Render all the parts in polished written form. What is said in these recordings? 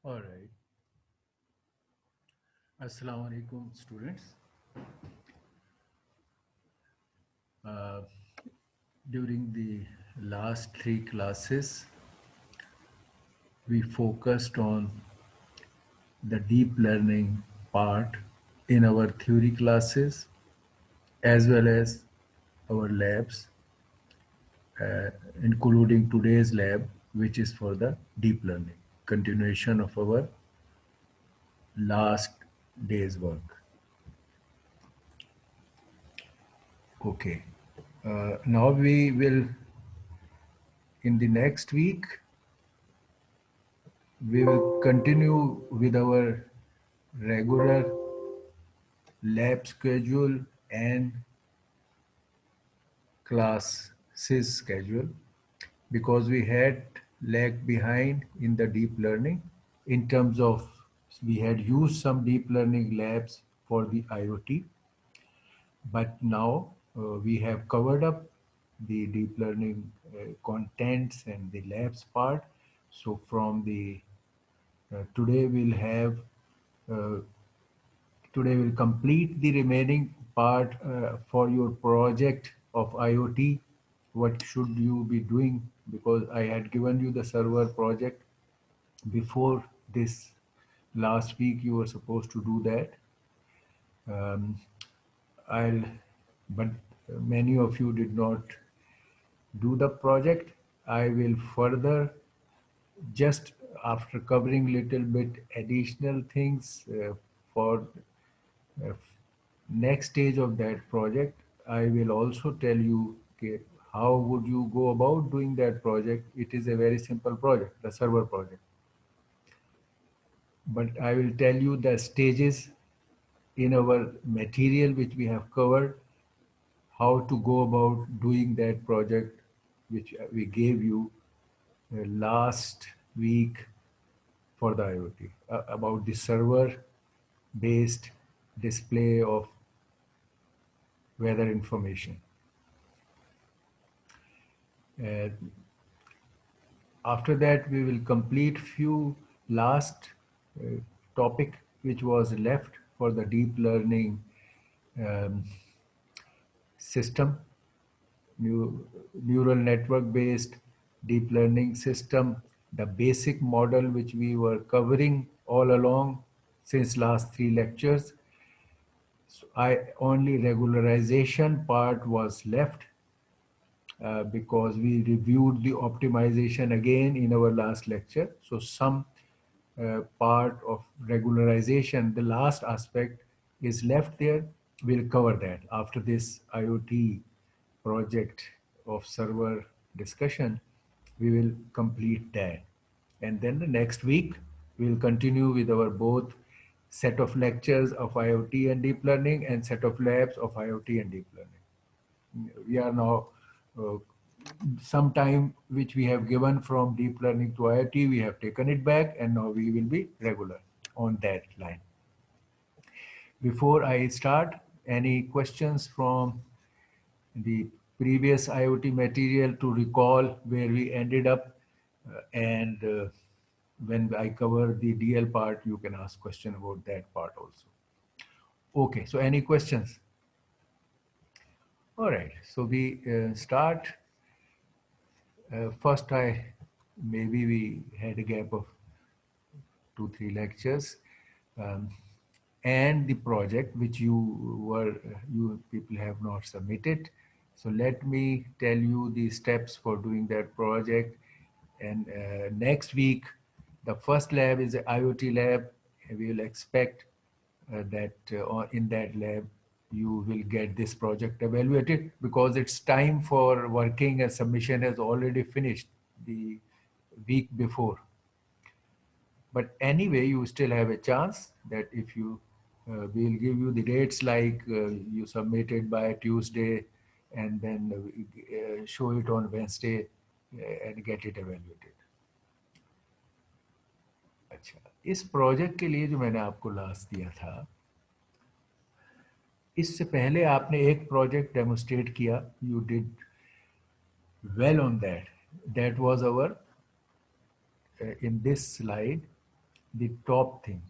All right. Assalamu alaikum, students. Uh, During the last three classes, we focused on the deep learning part in our theory classes as well as our labs, including today's lab, which is for the deep learning, continuation of our last day's work. Okay. Now we will, in the next week, we will continue with our regular lab schedule and classes schedule because we had lagged behind in the deep learning in terms of we had used some deep learning labs for the IoT, but now we have covered up the deep learning contents and the labs part. So from the today we'll have uh, today we'll complete the remaining part for your project of IoT. What should you be doing? Because I had given you the server project before this last week. You were supposed to do that. Um, I'll, but many of you did not do the project. I will further just after covering little bit additional things for uh, next stage of that project. I will also tell you okay, how would you go about doing that project. It is a very simple project, the server project, but I will tell you the stages in our material which we have covered, how to go about doing that project which we gave you last week for the IoT, about the server based display of weather information. Uh, After that, we will complete few last topic which was left for the deep learning um, system, neural network based deep learning system, the basic model which we were covering all along since last three lectures. So I only regularization part was left because we reviewed the optimization again in our last lecture. So some part of regularization, the last aspect is left there. We'll cover that after this IoT project of server discussion. We will complete that. And then the next week, we'll continue with our both set of lectures of IoT and deep learning and set of labs of IoT and deep learning. We are now uh, some time which we have given from deep learning to IoT, we have taken it back and now we will be regular on that line. Before I start, any questions from the previous IoT material to recall where we ended up and when I cover the DL part, you can ask question about that part also. Okay, so any questions? All right, so we start. First, maybe we had a gap of 2, 3 lectures, um, and the project which you people have not submitted. So let me tell you the steps for doing that project. And next week, the first lab is the IoT lab. We will expect that in that lab you will get this project evaluated because it's time for working and submission has already finished the week before. But anyway, you still have a chance that if you, we'll give you the dates like you submitted by Tuesday and then show it on Wednesday and get it evaluated. अच्छा, इस project के लिए जो मैंने आपको last दिया था, इससे पहले आपने एक प्रोजेक्ट डेमोस्ट्रेट किया, you did well on that. That was our in this slide the top thing.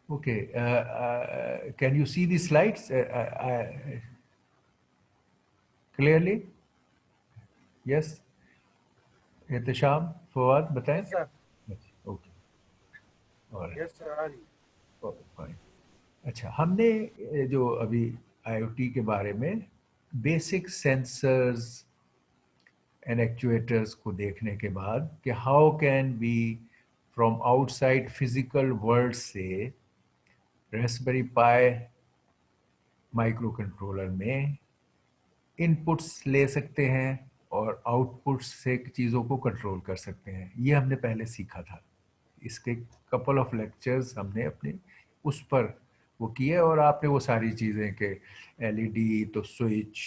Okay, can you see the slides clearly? Yes, Ehtesham Fawad बताएं. Yes, sir. ओके, और Yes, sir. Ari. फाइन. अच्छा, हमने जो अभी IoT के बारे में बेसिक सेंसर्स एंड एक्चुएटर्स को देखने के बाद कि how can be from outside physical world से रास्पबेरी पाई माइक्रो कंट्रोलर में इनपुट्स ले सकते हैं और आउटपुट्स से चीज़ों को कंट्रोल कर सकते हैं, ये हमने पहले सीखा था. इसके कपल ऑफ लेक्चर्स हमने अपने उस पर वो किए, और आपने वो सारी चीज़ें के एलईडी तो स्विच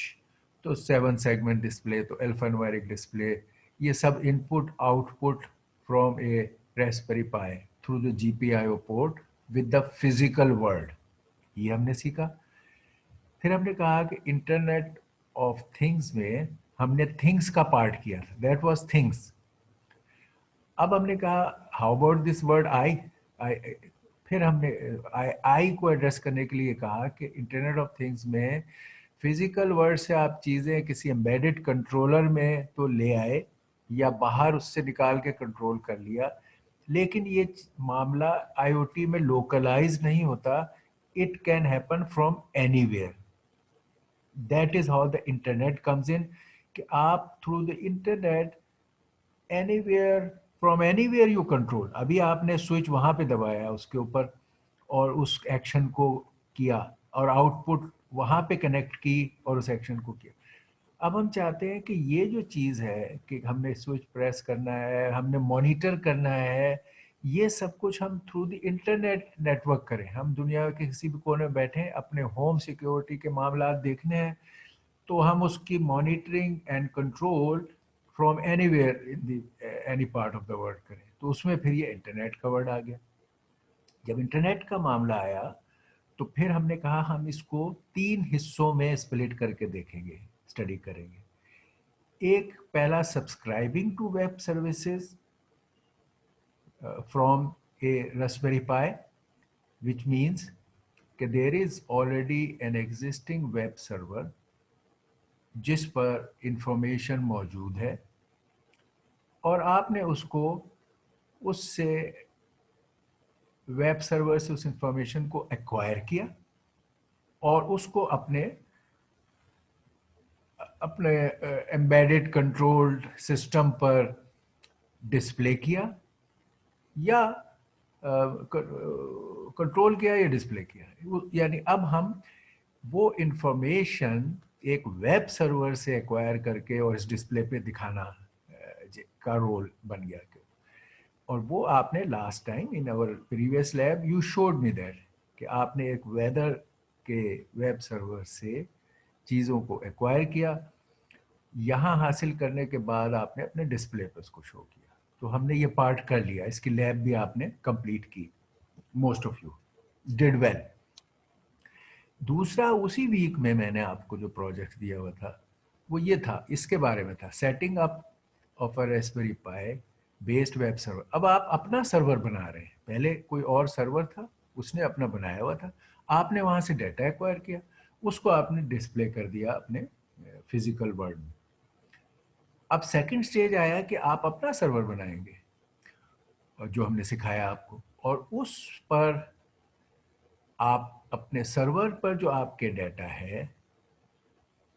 तो 7 सेगमेंट डिस्प्ले तो एल्फान्यूमेरिक डिस्प्ले, ये सब input output from a raspberry pi through the GPIO port with the physical world, ये हमने सीखा. फिर हमने कहा कि इंटरनेट ऑफ थिंग्स में हमने थिंग्स का पार्ट किया था, दैट वाज थिंग्स. अब हमने कहा how about this word I. I फिर हमने आई को एड्रेस करने के लिए कहा कि इंटरनेट ऑफ थिंग्स में फिजिकल वर्ड से आप चीज़ें किसी एम्बेडेड कंट्रोलर में तो ले आए या बाहर उससे निकाल के कंट्रोल कर लिया, लेकिन ये मामला आईओटी में लोकलाइज नहीं होता, it can happen from anywhere. That is how the internet comes in, कि आप through the internet anywhere from anywhere you control. अभी आपने स्विच वहां पे दबाया उसके ऊपर और उस एक्शन को किया और आउटपुट वहां पे कनेक्ट की और उस एक्शन को किया. अब हम चाहते हैं कि ये जो चीज़ है कि हमने स्विच प्रेस करना है, हमने मॉनिटर करना है, ये सब कुछ हम थ्रू द इंटरनेट नेटवर्क करें. हम दुनिया के किसी भी कोने में बैठे अपने होम सिक्योरिटी के मामला देखने हैं, तो हम उसकी monitoring and control from anywhere in the any part of the world करें. तो उसमें फिर ये इंटरनेट का वर्ड आ गया. जब इंटरनेट का मामला आया तो फिर हमने कहा हम इसको 3 हिस्सों में स्प्लिट करके देखेंगे, स्टडी करेंगे. एक पहला subscribing to web services from a raspberry pi, which means कि there is already an existing web server जिस पर इंफॉर्मेशन मौजूद है और आपने उसको उससे वेब सर्वर से उस इंफॉर्मेशन को एक्वायर किया और उसको अपने अपने एम्बेडेड कंट्रोल्ड सिस्टम पर डिस्प्ले किया या कंट्रोल किया या डिस्प्ले किया. यानी अब हम वो इंफॉर्मेशन एक वेब सर्वर से एक्वायर करके और इस डिस्प्ले पे दिखाना का रोल बन गया. और वो आपने last time in our previous lab you showed me that कि आपने एक वेदर के वेब सर्वर से चीज़ों को एक्वायर किया, यहाँ हासिल करने के बाद आपने अपने डिस्प्ले पर उसको शो किया. तो हमने ये पार्ट कर लिया, इसकी लैब भी आपने कंप्लीट की, most of you did well. दूसरा उसी वीक में मैंने आपको जो प्रोजेक्ट दिया हुआ था वो ये था, इसके बारे में था, setting up of a Raspberry pi based web server. अब आप अपना सर्वर बना रहे हैं, पहले कोई और सर्वर था उसने अपना बनाया हुआ था, आपने वहाँ से डाटा एक्वायर किया, उसको आपने डिस्प्ले कर दिया अपने फिजिकल वर्ल्ड में. अब सेकंड स्टेज आया कि आप अपना सर्वर बनाएंगे और जो हमने सिखाया आपको, और उस पर आप अपने सर्वर पर जो आपके डाटा है,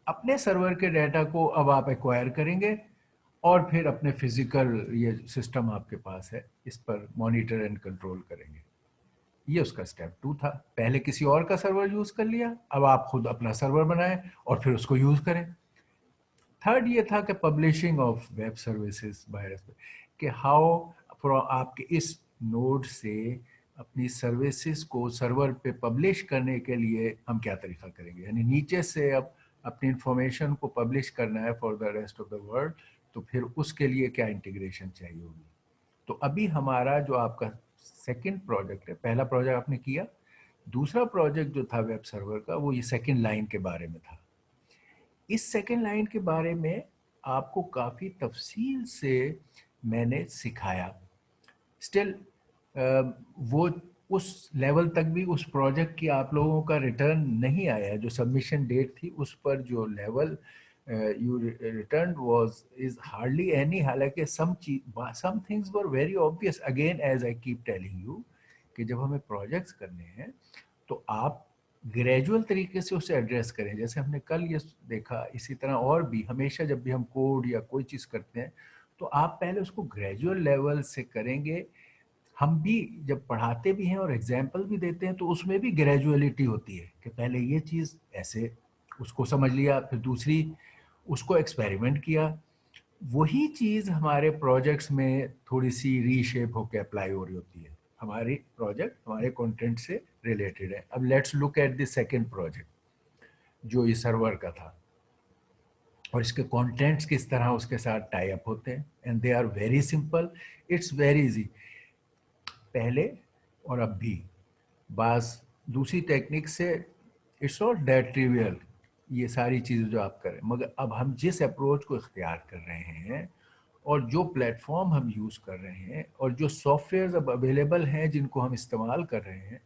अपने सर्वर के डाटा को अब आप एक्वायर करेंगे और फिर अपने फिजिकल ये सिस्टम आपके पास है इस पर मॉनिटर एंड कंट्रोल करेंगे. ये उसका स्टेप 2 था. पहले किसी और का सर्वर यूज कर लिया, अब आप खुद अपना सर्वर बनाएं और फिर उसको यूज करें. थर्ड ये था कि publishing of web services by, कि हाउ आपके इस नोड से अपनी सर्विसेज को सर्वर पे पब्लिश करने के लिए हम क्या तरीका करेंगे. यानी नीचे से अब अपनी इंफॉर्मेशन को पब्लिश करना है for the rest of the world, तो फिर उसके लिए क्या इंटीग्रेशन चाहिए होगी. तो अभी हमारा जो आपका सेकंड प्रोजेक्ट है, पहला प्रोजेक्ट आपने किया, दूसरा प्रोजेक्ट जो था वेब सर्वर का वो ये सेकंड लाइन के बारे में था. इस सेकंड लाइन के बारे में आपको काफ़ी तफसील से मैंने सिखाया। स्टिल वो उस लेवल तक भी उस प्रोजेक्ट की आप लोगों का रिटर्न नहीं आया। जो सबमिशन डेट थी उस पर जो level you return was is hardly any. हालांकि some things were very obvious. Again as I keep telling you कि जब हमें प्रोजेक्ट्स करने हैं तो आप ग्रेजुअल तरीके से उसे एड्रेस करें। जैसे हमने कल ये देखा, इसी तरह और भी हमेशा जब भी हम कोड या कोई चीज़ करते हैं तो आप पहले उसको ग्रेजुअल लेवल से करेंगे। हम भी जब पढ़ाते भी हैं और एग्जाम्पल भी देते हैं तो उसमें भी ग्रेजुअलिटी होती है कि पहले ये चीज़ ऐसे उसको समझ लिया, फिर दूसरी उसको एक्सपेरिमेंट किया। वही चीज़ हमारे प्रोजेक्ट्स में थोड़ी सी रीशेप होकर अप्लाई हो रही होती है। हमारी प्रोजेक्ट हमारे कंटेंट से रिलेटेड है। अब let's look at the second project जो ये सर्वर का था, और इसके कंटेंट्स किस तरह उसके साथ टाई अप होते हैं। And they are very simple, it's very easy. पहले और अब भी बस दूसरी टेक्निक से इट्स नॉट दैट ट्रिवियल ये सारी चीज़ें जो आप करें, मगर अब हम जिस अप्रोच को इख्तियार कर रहे हैं और जो प्लेटफॉर्म हम यूज़ कर रहे हैं और जो सॉफ्टवेयर अब अवेलेबल हैं जिनको हम इस्तेमाल कर रहे हैं,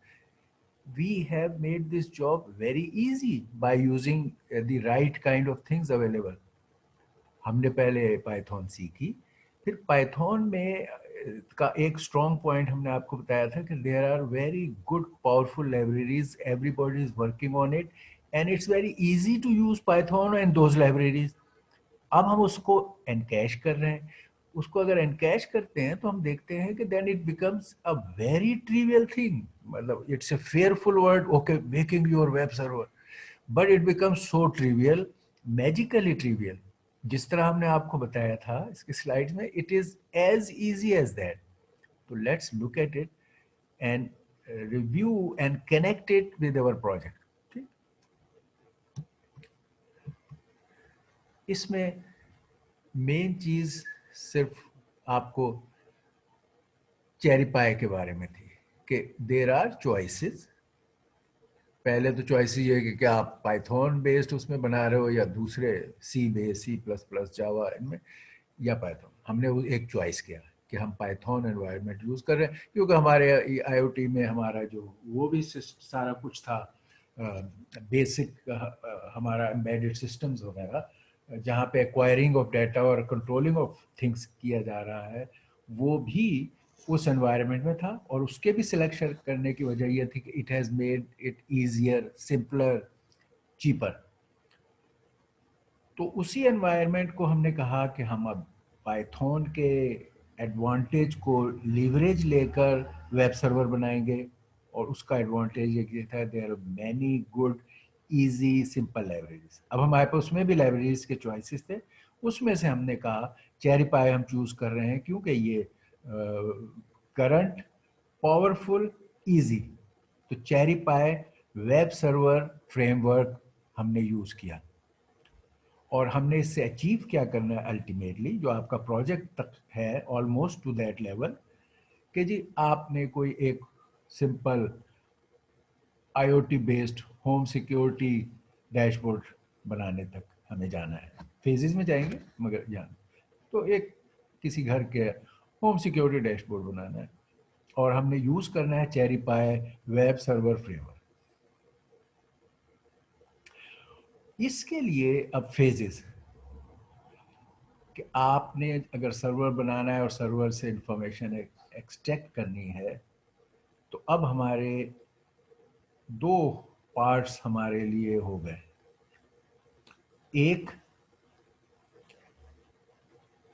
we have made this job very easy by using the right kind of things available. हमने पहले पाइथन सीखी, फिर पाइथन में का एक स्ट्रॉन्ग पॉइंट हमने आपको बताया था कि there are very good powerful libraries, everybody is working on it and it's very easy to use Python and those libraries. अब हम उसको एनकैश कर रहे हैं। उसको अगर एनकैश करते हैं तो हम देखते हैं कि then it becomes a very trivial thing. मतलब it's a fearful word, okay, making your web server, but it becomes so trivial, magically trivial. जिस तरह हमने आपको बताया था इसके स्लाइड्स में, it is as easy as that. तो let's look at it and review and connect it with our project. ठीक, इसमें मेन चीज सिर्फ आपको चेरी पाई के बारे में थी कि देर आर चॉइसेस। पहले तो चॉइस ये है कि क्या आप पाइथन बेस्ड उसमें बना रहे हो या दूसरे सी बेस, सी प्लस प्लस, जावा इनमें, या पाइथन। हमने वो एक चॉइस किया कि हम पाइथन एनवायरनमेंट यूज़ कर रहे हैं क्योंकि हमारे आईओटी में हमारा जो वो भी सारा कुछ था, बेसिक हमारा एम्बेडेड सिस्टम्स वगैरह जहाँ पे एक्वायरिंग ऑफ डाटा और कंट्रोलिंग ऑफ थिंग्स किया जा रहा है, वो भी उस एनवायरनमेंट में था। और उसके भी सिलेक्शन करने की वजह यह थी कि it has made it easier, simpler, cheaper. तो उसी एनवायरनमेंट को हमने कहा कि हम अब पाइथन के एडवांटेज को लीवरेज लेकर वेब सर्वर बनाएंगे। और उसका एडवांटेज ये था, there are many good easy simple libraries. अब हमारे पास उसमें भी लाइब्रेरीज के चॉइसेस थे। उसमें से हमने कहा चेरी पाई हम चूज कर रहे हैं क्योंकि ये करंट, पावरफुल, इजी। तो चेरी पाई वेब सर्वर फ्रेमवर्क हमने यूज किया। और हमने इससे अचीव क्या करना है अल्टीमेटली, जो आपका प्रोजेक्ट तक है ऑलमोस्ट टू दैट लेवल, कि जी आपने कोई एक simple IoT based home security dashboard बनाने तक हमें जाना है। फेजेस में जाएंगे मगर जाना तो एक किसी घर के होम सिक्योरिटी डैशबोर्ड बनाना है, और हमने यूज करना है चेरी पाई वेब सर्वर फ्रेमवर्क। इसके लिए अब फेजेस कि आपने अगर सर्वर बनाना है और सर्वर से इंफॉर्मेशन एक्सट्रैक्ट करनी है, तो अब हमारे दो पार्ट्स हमारे लिए हो गए। एक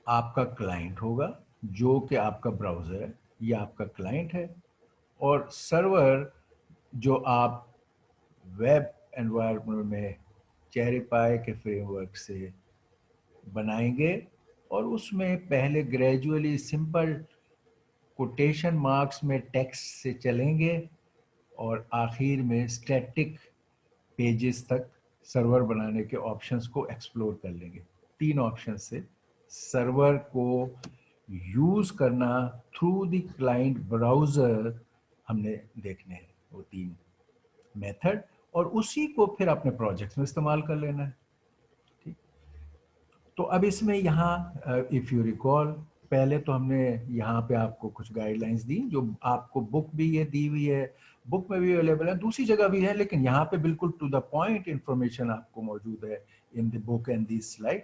आपका क्लाइंट होगा जो कि आपका ब्राउज़र है, ये आपका क्लाइंट है। और सर्वर जो आप वेब एनवायरनमेंट में चेरी पाई के फ्रेमवर्क से बनाएंगे, और उसमें पहले ग्रेजुअली सिंपल कोटेशन मार्क्स में टेक्स्ट से चलेंगे और आखिर में स्टैटिक पेजेस तक सर्वर बनाने के ऑप्शंस को एक्सप्लोर कर लेंगे। तीन ऑप्शन से सर्वर को यूज करना थ्रू द क्लाइंट ब्राउजर हमने देखने हैं, वो तीन मेथड, और उसी को फिर अपने प्रोजेक्ट्स में इस्तेमाल कर लेना है। ठीक, तो अब इसमें यहाँ इफ़ यू रिकॉल, पहले तो हमने यहाँ पे आपको कुछ गाइडलाइंस दी, जो आपको बुक भी ये दी हुई है, बुक में भी अवेलेबल है, दूसरी जगह भी है, लेकिन यहाँ पे बिल्कुल टू द पॉइंट इंफॉर्मेशन आपको मौजूद है in the book and this slide.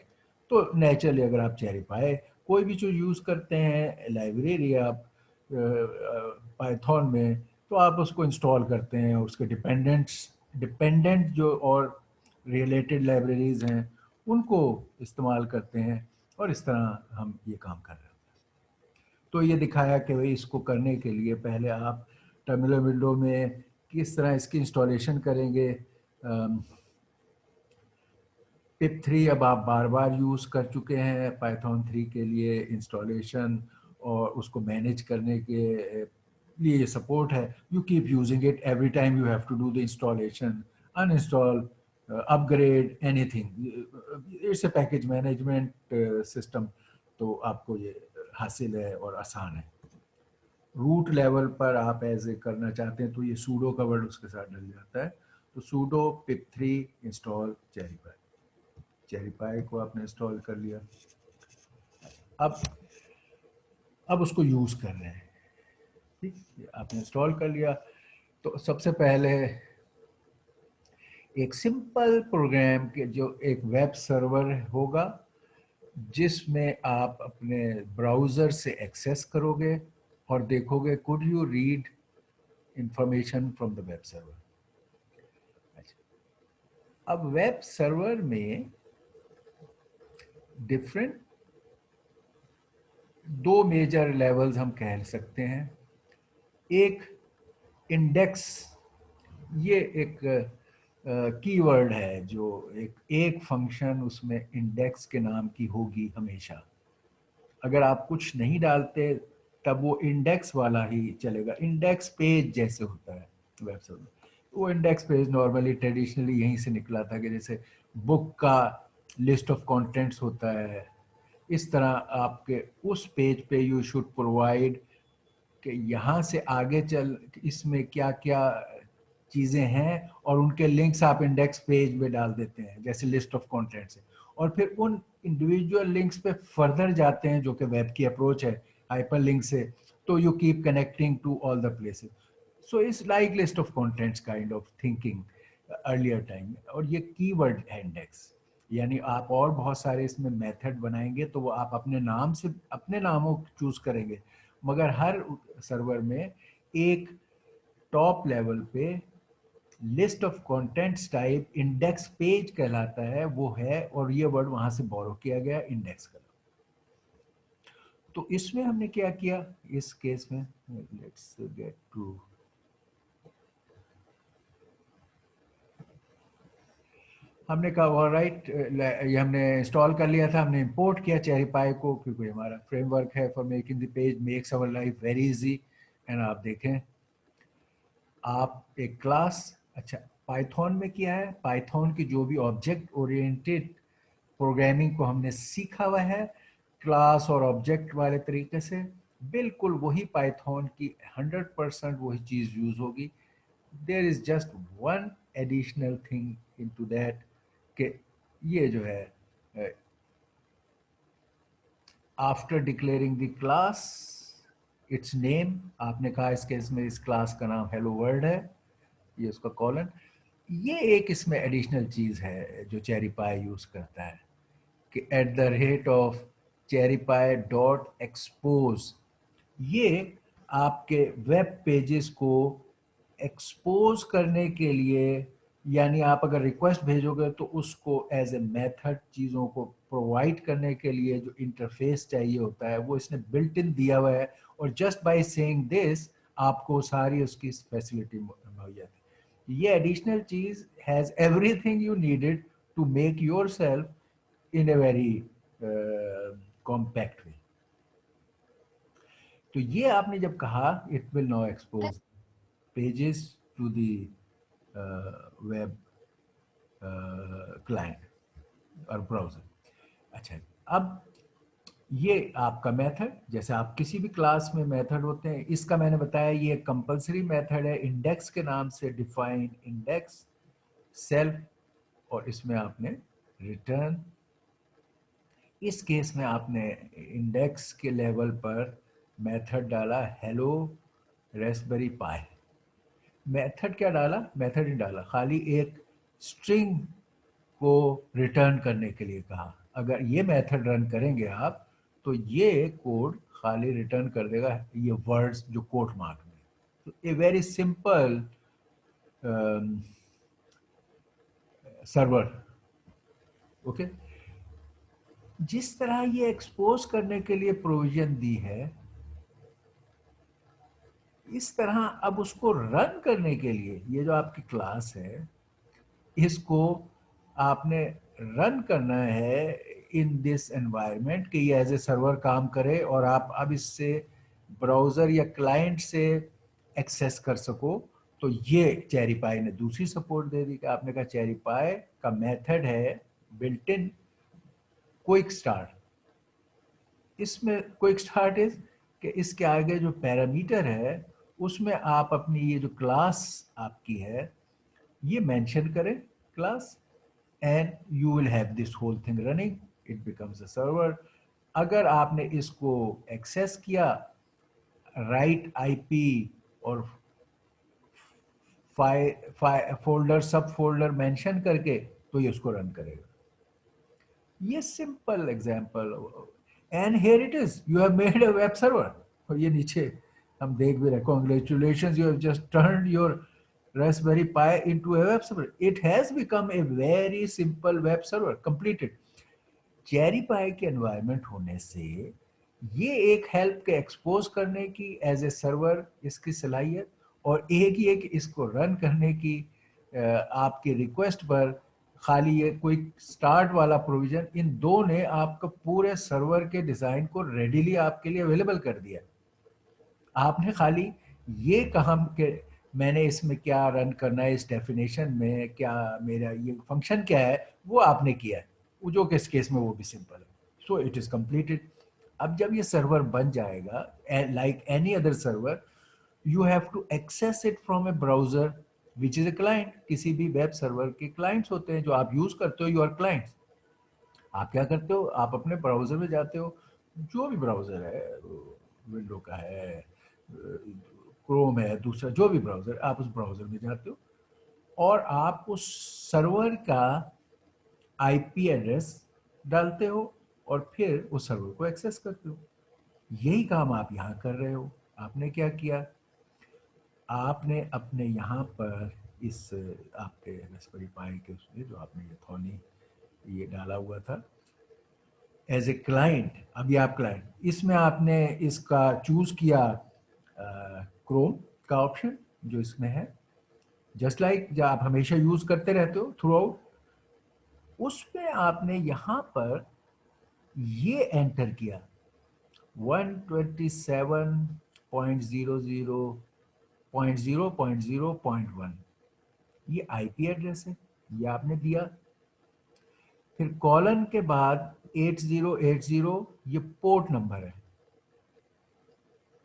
तो नेचुरली अगर आप चेरी पाई कोई भी चीज़ यूज़ करते हैं लाइब्रेरी आप पाइथन में, तो आप उसको इंस्टॉल करते हैं, उसके डिपेंडेंट जो और रिलेटेड लाइब्रेरीज हैं उनको इस्तेमाल करते हैं, और इस तरह हम ये काम कर रहे हैं। तो ये दिखाया कि भाई इसको करने के लिए पहले आप टर्मिनल विंडो में किस तरह इसकी इंस्टॉलेशन करेंगे। पिप 3 अब आप बार बार यूज़ कर चुके हैं पाइथन 3 के लिए इंस्टॉलेशन, और उसको मैनेज करने के लिए ये सपोर्ट है। You keep using it every time you have to do the installation, uninstall, upgrade, anything. It's a package management system, तो आपको ये हासिल है और आसान है। रूट लेवल पर आप एज ए करना चाहते हैं तो ये सूडो का वर्ड उसके साथ डल जाता है। तो सूडो पिप 3 इंस्टॉल चेरीपाई, चेरीपाई को आपने इंस्टॉल कर लिया। अब उसको यूज़ कर रहे हैं, ठीक, आपने इंस्टॉल कर लिया। तो सबसे पहले एक सिंपल प्रोग्राम के जो एक वेब सर्वर होगा जिसमें आप अपने ब्राउज़र से एक्सेस करोगे और देखोगे could you read information from the web server. अब वेब सर्वर में डिफरेंट दो मेजर लेवल्स हम कह सकते हैं। एक इंडेक्स, ये एक कीवर्ड है जो एक फंक्शन उसमें इंडेक्स के नाम की होगी हमेशा। अगर आप कुछ नहीं डालते तब वो इंडेक्स वाला ही चलेगा। इंडेक्स पेज जैसे होता है वेब सर्वर, वो इंडेक्स पेज नॉर्मली ट्रेडिशनली यहीं से निकला था कि जैसे बुक का लिस्ट ऑफ कंटेंट्स होता है, इस तरह आपके उस पेज पे यू शुड प्रोवाइड कि यहाँ से आगे चल इसमें क्या क्या चीज़ें हैं, और उनके लिंक्स आप इंडेक्स पेज में डाल देते हैं जैसे लिस्ट ऑफ कंटेंट्स है, और फिर उन इंडिविजुअल लिंक्स पे फर्दर जाते हैं जो कि वेब की अप्रोच है हाइपर लिंक से। तो you keep connecting to all the places, so it's like list of contents kind of thinking earlier time. और ये कीवर्ड है इंडेक्स, यानी आप और बहुत सारे इसमें मेथड बनाएंगे तो वो आप अपने नाम से अपने नामों चूज करेंगे, मगर हर सर्वर में एक टॉप लेवल पे list of contents type index page कहलाता है वो है, और ये वर्ड वहां से बोरो किया गया इंडेक्स का। तो इसमें हमने क्या किया इस केस में, लेट्स गेट टू, हमने कहा ऑलराइट, ये हमने इंस्टॉल कर लिया था, हमने इंपोर्ट किया चेरीपाई को क्योंकि हमारा फ्रेमवर्क है for making the page makes our life very easy. And आप देखें आप एक क्लास, अच्छा पाइथन में किया है, पाइथन की जो भी ऑब्जेक्ट ओरिएंटेड प्रोग्रामिंग को हमने सीखा हुआ है क्लास और ऑब्जेक्ट वाले तरीके से, बिल्कुल वही पाइथन की 100% वही चीज़ यूज होगी। There is just one additional thing into that कि ये जो है after declaring the class its name, आपने कहा इस केस में इस क्लास का नाम हेलो वर्ल्ड है, ये उसका कॉलन, ये एक इसमें एडिशनल चीज़ है जो चेरीपाई यूज़ करता है कि at the rate of CherryPy dot expose, ये आपके वेब पेजेस को एक्सपोज करने के लिए, यानी आप अगर रिक्वेस्ट भेजोगे तो उसको एज ए मेथड चीज़ों को प्रोवाइड करने के लिए जो इंटरफेस चाहिए होता है वो इसने बिल्ट इन दिया हुआ है, और जस्ट बाय सेइंग दिस आपको सारी उसकी फैसिलिटी मुहैया थी। ये एडिशनल चीज़ has everything you needed to make yourself in a very compact way. तो ये आपने जब कहा it will now expose pages to the web client और ब्राउजर। अच्छा, अब ये आपका मेथड, जैसे आप किसी भी क्लास में मेथड होते हैं, इसका मैंने बताया ये कंपलसरी मेथड है इंडेक्स के नाम से डिफाइंड इंडेक्स सेल्फ, और इसमें आपने रिटर्न इस केस में आपने इंडेक्स के लेवल पर मेथड डाला हेलो रेस्पबेरी पाई। मेथड क्या डाला? मेथड नहीं डाला, खाली एक स्ट्रिंग को रिटर्न करने के लिए कहा। अगर ये मेथड रन करेंगे आप तो ये कोड खाली रिटर्न कर देगा ये वर्ड्स जो कोट मार्क में। तो a very simple server. Okay, जिस तरह ये एक्सपोज करने के लिए प्रोविजन दी है, इस तरह अब उसको रन करने के लिए ये जो आपकी क्लास है इसको आपने रन करना है इन दिस एनवायरनमेंट कि ये एज ए सर्वर काम करे और आप अब इससे ब्राउज़र या क्लाइंट से एक्सेस कर सको। तो ये चेरी पाई ने दूसरी सपोर्ट दे दी कि आपने कहा चेरी पाई का मेथड है बिल्ट इन क्विक स्टार्ट। इसमें क्विक स्टार्ट इज कि इसके आगे जो पैरामीटर है उसमें आप अपनी ये जो क्लास आपकी है ये मेंशन करें class, and you will have this whole thing running. It becomes a server. अगर आपने इसको एक्सेस किया राइट आईपी और फोल्डर सब फोल्डर मेंशन करके तो ये उसको रन करेगा। ये simple example, and here it is, you have made a web server. और ये नीचे हम देख भी रहे, congratulations, you have just turned your Raspberry Pi into a web server. It has become a very simple web server, completed. CherryPy के environment होने से ये एक हेल्प के एक्सपोज करने की एज ए सर्वर इसकी सलाहियत, और एक ही है कि इसको रन करने की आपकी रिक्वेस्ट पर खाली ये कोई स्टार्ट वाला प्रोविजन, इन दो ने आपका पूरे सर्वर के डिजाइन को रेडीली आपके लिए अवेलेबल कर दिया। आपने खाली ये कहा कि मैंने इसमें क्या रन करना है, इस डेफिनेशन में क्या मेरा ये फंक्शन क्या है, वो आपने किया है, वो जो किस केस में वो भी सिंपल है। So it is completed. अब जब ये सर्वर बन जाएगा like any other server, you have to access it from a browser which is a client. किसी भी वेब सर्वर के क्लाइंट्स होते हैं जो आप यूज करते हो, योर क्लाइंट्स। आप क्या करते हो, आप अपने ब्राउजर में जाते हो, जो भी ब्राउजर है, विंडो का है, क्रोम है, दूसरा जो भी ब्राउजर, आप उस ब्राउजर में जाते हो और आप उस सर्वर का आईपी एड्रेस डालते हो और फिर उस सर्वर को एक्सेस करते हो। यही काम आप यहाँ कर रहे हो। आपने क्या किया, आपने अपने यहाँ पर इस आपके रास्पबेरी पाई के उसमें जो आपने ये थॉनी ये डाला हुआ था एज ए क्लाइंट, अभी आप क्लाइंट, इसमें आपने इसका चूज किया क्रोम का ऑप्शन जो इसमें है, जस्ट लाइक जो आप हमेशा यूज करते रहते हो थ्रू आउट। उसमें आपने यहाँ पर ये एंटर किया 127.00.0.0.1, ये आईपी एड्रेस है, ये आपने दिया। फिर कॉलन के बाद 8080 ये पोर्ट नंबर है।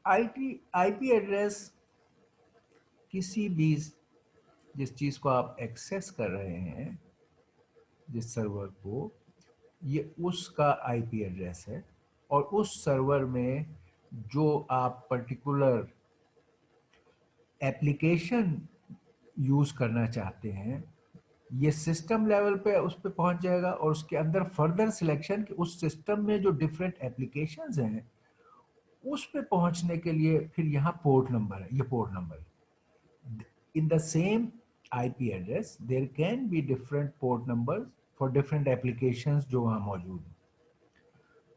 आईपी एड्रेस किसी भी जिस चीज को आप एक्सेस कर रहे हैं, जिस सर्वर को, ये उसका आईपी एड्रेस है। और उस सर्वर में जो आप पर्टिकुलर एप्लीकेशन यूज करना चाहते हैं, ये सिस्टम लेवल पे उस पे पहुंच जाएगा और उसके अंदर फर्दर सिलेक्शन कि उस सिस्टम में जो डिफरेंट एप्लीकेशंस हैं उस पे पहुंचने के लिए फिर यहाँ पोर्ट नंबर है, ये पोर्ट नंबर है। In the same IP address there can be different port numbers for different applications जो वहां मौजूद हैं।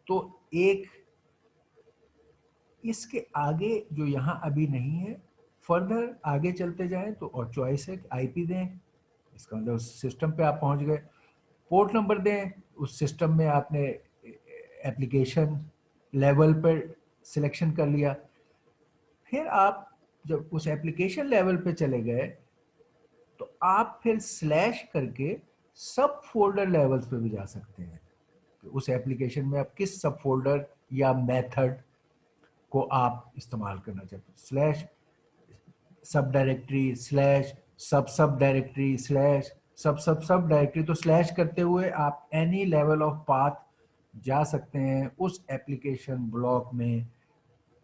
तो एक इसके आगे जो यहाँ अभी नहीं है, फर्दर आगे चलते जाएं तो और चॉइस है आईपी दें, इसका मतलब उस सिस्टम पे आप पहुंच गए, पोर्ट नंबर दें, उस सिस्टम में आपने एप्लीकेशन लेवल पर सिलेक्शन कर लिया। फिर आप जब उस एप्लीकेशन लेवल पे चले गए तो आप फिर स्लैश करके सब फोल्डर लेवल्स पे भी जा सकते हैं कि उस एप्लीकेशन में आप किस सब फोल्डर या मेथड को आप इस्तेमाल करना चाहते हो। स्लैश सब डायरेक्टरी, स्लैश सब सब डायरेक्टरी, स्लैश सब सब सब डायरेक्टरी। तो स्लैश करते हुए आप एनी लेवल ऑफ पाथ जा सकते हैं उस एप्लीकेशन ब्लॉक में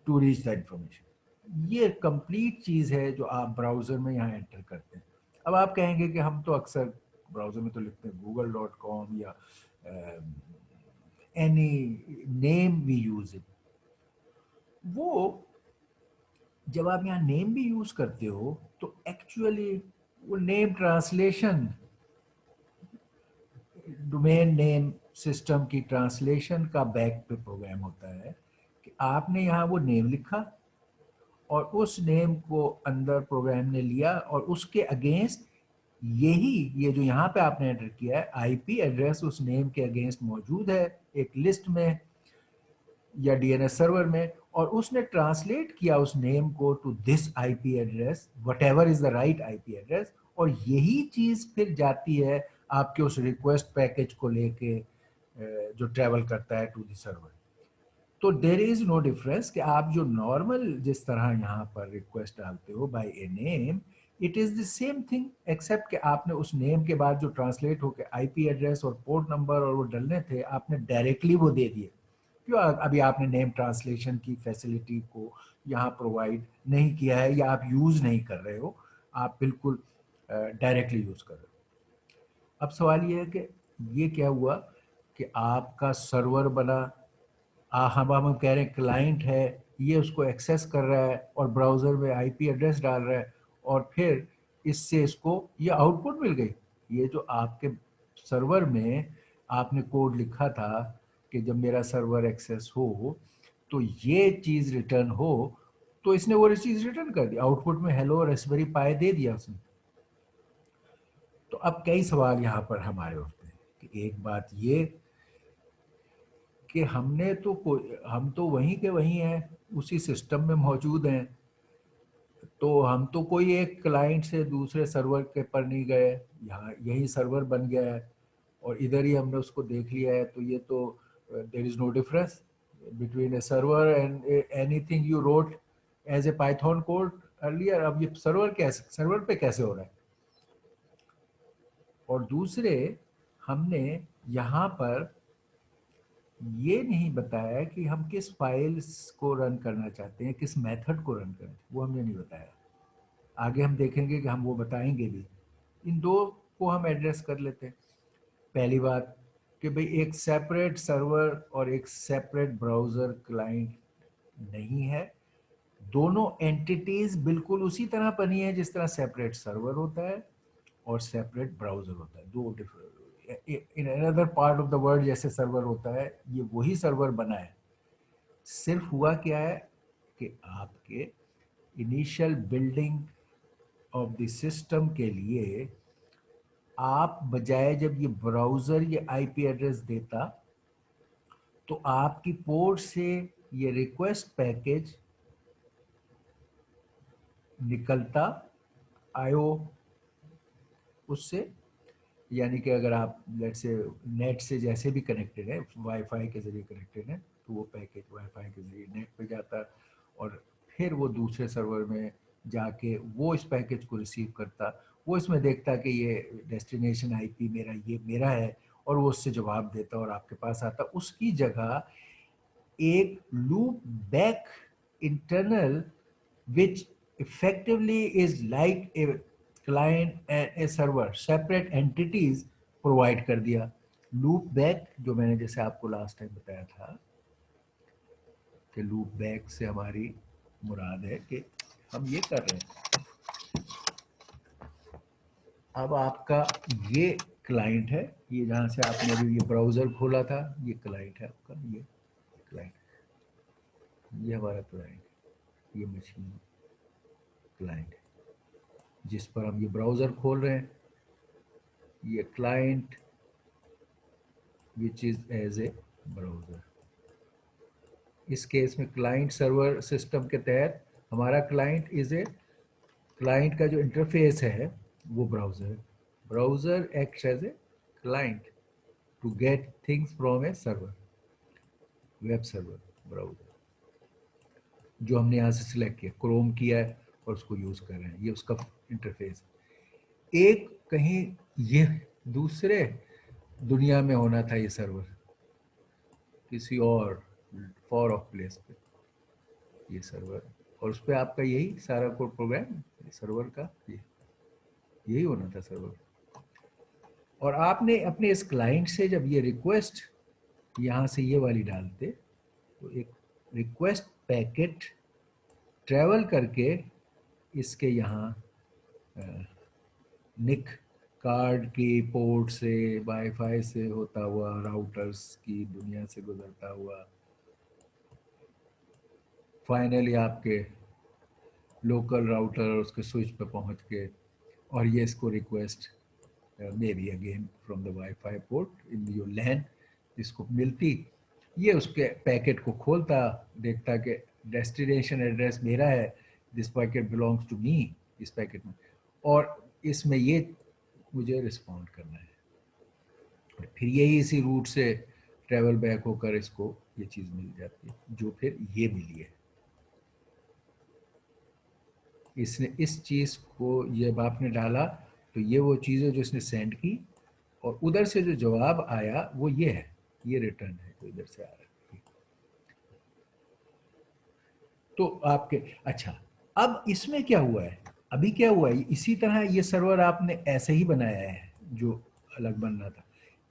टू रीच द इंफॉर्मेशन। ये कंप्लीट चीज़ है जो आप ब्राउज़र में यहाँ एंटर करते हैं। अब आप कहेंगे कि हम तो अक्सर ब्राउज़र में तो लिखते हैं google.com या any name we use it. वो जब आप यहाँ नेम भी यूज़ करते हो तो एक्चुअली वो name translation, domain name system की ट्रांसलेशन का बैक पे प्रोग्राम होता है कि आपने यहाँ वो नेम लिखा और उस नेम को अंदर प्रोग्राम ने लिया और उसके अगेंस्ट यही ये जो यहाँ पे आपने एंटर किया है आईपी एड्रेस उस नेम के अगेंस्ट मौजूद है एक लिस्ट में या डीएनएस सर्वर में, और उसने ट्रांसलेट किया उस नेम को to this IP address whatever is the right IP address, और यही चीज फिर जाती है आपके उस रिक्वेस्ट पैकेज को लेके जो ट्रेवल करता है टू द सर्वर। तो देर इज नो डिफरेंस कि आप जो नॉर्मल जिस तरह यहाँ पर रिक्वेस्ट डालते हो by a name, it is the same thing except कि आपने उस नेम के बाद जो ट्रांसलेट होकर आईपी एड्रेस और पोर्ट नंबर और वो डलने थे आपने डायरेक्टली वो दे दिए। क्यों अभी आपने नेम ट्रांसलेशन की फैसिलिटी को यहाँ प्रोवाइड नहीं किया है या आप यूज नहीं कर रहे हो, आप बिल्कुल डायरेक्टली यूज कर रहे हो। अब सवाल ये है कि ये क्या हुआ कि आपका सर्वर बना, हम कह रहे हैं क्लाइंट है, ये उसको एक्सेस कर रहा है और ब्राउज़र में आईपी एड्रेस डाल रहा है और फिर इससे इसको ये आउटपुट मिल गई। ये जो आपके सर्वर में आपने कोड लिखा था कि जब मेरा सर्वर एक्सेस हो तो ये चीज़ रिटर्न हो, तो इसने वो चीज़ रिटर्न कर दी, आउटपुट में हेलो रेस्पबेरी पाई दे दिया उसने। तो अब कई सवाल यहाँ पर हमारे उठते हैं कि एक बात ये कि हम तो वहीं के वहीं हैं, उसी सिस्टम में मौजूद हैं, तो हम तो कोई एक क्लाइंट से दूसरे सर्वर के पर नहीं गए, यहाँ यही सर्वर बन गया है और इधर ही हमने उसको देख लिया है। तो ये तो there is no difference between a server and anything you wrote as a Python code earlier. अब ये सर्वर पे कैसे हो रहा है? और दूसरे, हमने यहाँ पर ये नहीं बताया कि हम किस फाइल्स को रन करना चाहते हैं, किस मेथड को रन करना, वो हमने नहीं बताया। आगे हम देखेंगे कि हम वो बताएंगे भी। इन दो को हम एड्रेस कर लेते हैं। पहली बात कि भाई एक सेपरेट सर्वर और एक सेपरेट ब्राउज़र क्लाइंट नहीं है, दोनों एंटिटीज बिल्कुल उसी तरह बनी है जिस तरह सेपरेट सर्वर होता है और सेपरेट ब्राउज़र होता है। दो different in another part of the world जैसे सर्वर होता है, ये वही सर्वर बना है। सिर्फ हुआ क्या है कि आपके initial building of the system के लिए आप बजाय जब ये ब्राउज़र ये आईपी एड्रेस देता तो आपकी पोर्ट से ये रिक्वेस्ट पैकेज निकलता आईओ उससे, यानी कि अगर आप लेट से नेट से जैसे भी कनेक्टेड है, वाईफाई के ज़रिए कनेक्टेड है, तो वो पैकेज वाईफाई के ज़रिए नेट पे जाता और फिर वो दूसरे सर्वर में जाके वो इस पैकेज को रिसीव करता। वो इसमें देखता कि ये डेस्टिनेशन आईपी मेरा ये मेरा है और वो उससे जवाब देता और आपके पास आता। उसकी जगह एक loop back internal which effectively is like a client and a server separate entities provide कर दिया। लूप बैक जो मैंने जैसे आपको लास्ट टाइम बताया था कि लूप बैक से हमारी मुराद है कि हम ये कर रहे हैं, अब आपका ये क्लाइंट है, ये जहाँ से आपने अभी ये ब्राउज़र खोला था ये क्लाइंट है आपका, ये क्लाइंट, ये हमारा क्लाइंट, ये मशीन क्लाइंट है जिस पर हम ये ब्राउज़र खोल रहे हैं, ये client which is as a browser. इस केस में क्लाइंट सर्वर सिस्टम के तहत हमारा क्लाइंट इज़ ए, क्लाइंट का जो इंटरफेस है वो ब्राउज़र है। Browser acts as a client to get things from a server, web server browser, जो हमने यहाँ से सिलेक्ट किया, क्रोम किया है और उसको यूज़ कर रहे हैं, ये उसका इंटरफेस। एक कहीं ये दूसरे दुनिया में होना था ये सर्वर, किसी और फॉर ऑफ प्लेस पे ये सर्वर, और उस पर आपका यही सारा कोड प्रोग्राम सर्वर का यही होना था सर्वर। और आपने अपने इस क्लाइंट से जब ये रिक्वेस्ट यहाँ से ये वाली डालते तो एक रिक्वेस्ट पैकेट ट्रेवल करके इसके यहाँ निक कार्ड की पोर्ट से वाईफाई से होता हुआ राउटर्स की दुनिया से गुजरता हुआ फाइनली आपके लोकल राउटर उसके स्विच पे पहुंच के, और ये इसको request may be again from the wifi port in your LAN इसको मिलती, ये उसके पैकेट को खोलता, देखता कि डेस्टिनेशन एड्रेस मेरा है, this packet belongs to me, इस पैकेट में, और इसमें ये मुझे रिस्पॉन्ड करना है, और फिर यही इसी रूट से ट्रेवल बैक होकर इसको ये चीज़ मिल जाती है जो फिर ये मिली है। इसने इस चीज़ को जब आपने डाला तो ये वो चीज़ है जो इसने सेंड की, और उधर से जो जवाब आया वो ये है, ये रिटर्न है जो इधर से आ रहा है। तो आपके अच्छा, अब इसमें क्या हुआ है, अभी क्या हुआ है, इसी तरह ये सर्वर आपने ऐसे ही बनाया है जो अलग बनना था,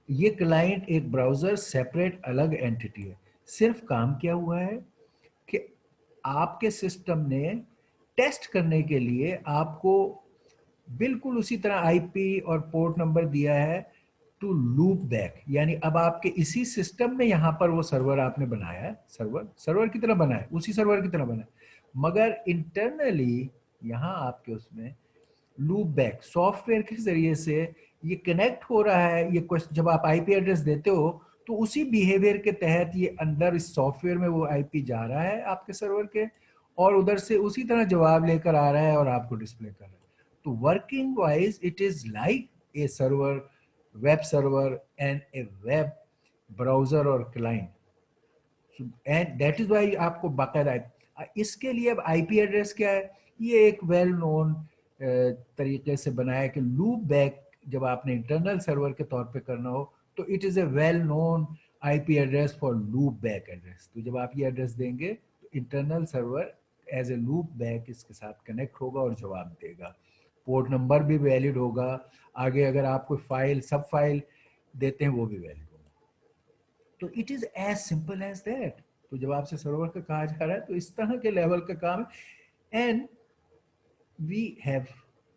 ये क्लाइंट एक ब्राउजर सेपरेट अलग एंटिटी है। सिर्फ काम क्या हुआ है कि आपके सिस्टम ने टेस्ट करने के लिए आपको बिल्कुल उसी तरह आईपी और पोर्ट नंबर दिया है टू लूप बैक, यानी अब आपके इसी सिस्टम में यहां पर वो सर्वर आपने बनाया है, सर्वर सर्वर की तरह बना है, उसी सर्वर की तरह बना है, मगर इंटरनली यहां आपके उसमें लूप बैक सॉफ्टवेयर के जरिए से ये कनेक्ट हो रहा है। ये क्वेश्चन जब आप आईपी एड्रेस देते हो तो उसी बिहेवियर के तहत ये अंदर इस सॉफ्टवेयर में वो आईपी जा रहा है आपके सर्वर के, और उधर से उसी तरह जवाब लेकर आ रहा है और आपको डिस्प्ले कर रहा है। तो working wise it is like a server, web server and a web browser और client, and that is why आपको बाकायदा इसके लिए अब आईपी एड्रेस क्या है, ये एक वेल नोन तरीके से बनाया कि लूप बैक जब आपने इंटरनल सर्वर के तौर पे करना हो तो it is a well known IP address for loopback address. तो जब आप ये एड्रेस देंगे तो internal server as a loopback इसके साथ कनेक्ट होगा और जवाब देगा, पोर्ट नंबर भी वैलिड होगा, आगे अगर आप कोई फाइल सब फाइल देते हैं वो भी वैलिड होगा। तो it is as simple as that. तो जब आपसे सर्वर का कहा जा रहा है तो इस तरह के लेवल का काम है, and we have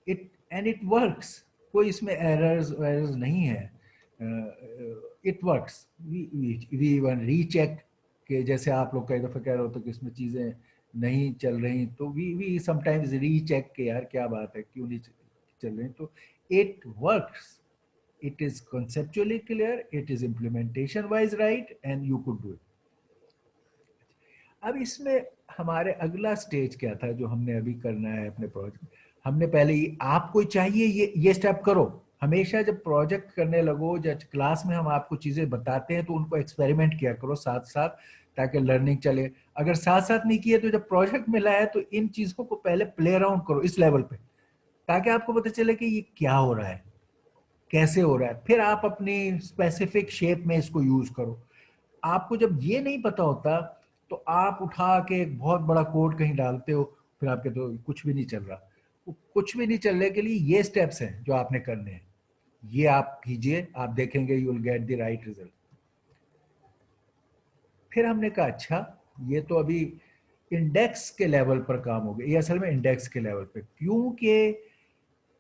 it and it works, कोई इसमें एरर्स वेरर्स नहीं है, it works. We even recheck के, जैसे आप लोग कई दफ़ा कह रहे होते कि इसमें चीज़ें नहीं चल रही, तो वी समटाइम्स रीचेक के यार क्या बात है क्यों नहीं चल रही, तो it works, it is conceptually clear, it is implementation wise right, and you could do it। अब इसमें हमारे अगला स्टेज क्या था जो हमने अभी करना है अपने प्रोजेक्ट, हमने पहले ही आपको चाहिए ये स्टेप करो, हमेशा जब प्रोजेक्ट करने लगो, जब क्लास में हम आपको चीजें बताते हैं तो उनको एक्सपेरिमेंट किया करो साथ साथ, ताकि लर्निंग चले। अगर साथ साथ नहीं किए तो जब प्रोजेक्ट मिला है तो इन चीजों को पहले प्ले अराउंड करो इस लेवल पे, ताकि आपको पता चले कि ये क्या हो रहा है, कैसे हो रहा है, फिर आप अपनी स्पेसिफिक शेप में इसको यूज करो। आपको जब ये नहीं पता होता तो आप उठा के एक बहुत बड़ा कोड कहीं डालते हो, फिर आपके तो कुछ भी नहीं चल रहा। कुछ भी नहीं चलने के लिए ये स्टेप्स हैं जो आपने करने हैं, ये आप कीजिए, आप देखेंगे you will get the right result. फिर हमने कहा अच्छा ये तो अभी इंडेक्स के लेवल पर काम हो गया, ये असल में इंडेक्स के लेवल पे, क्योंकि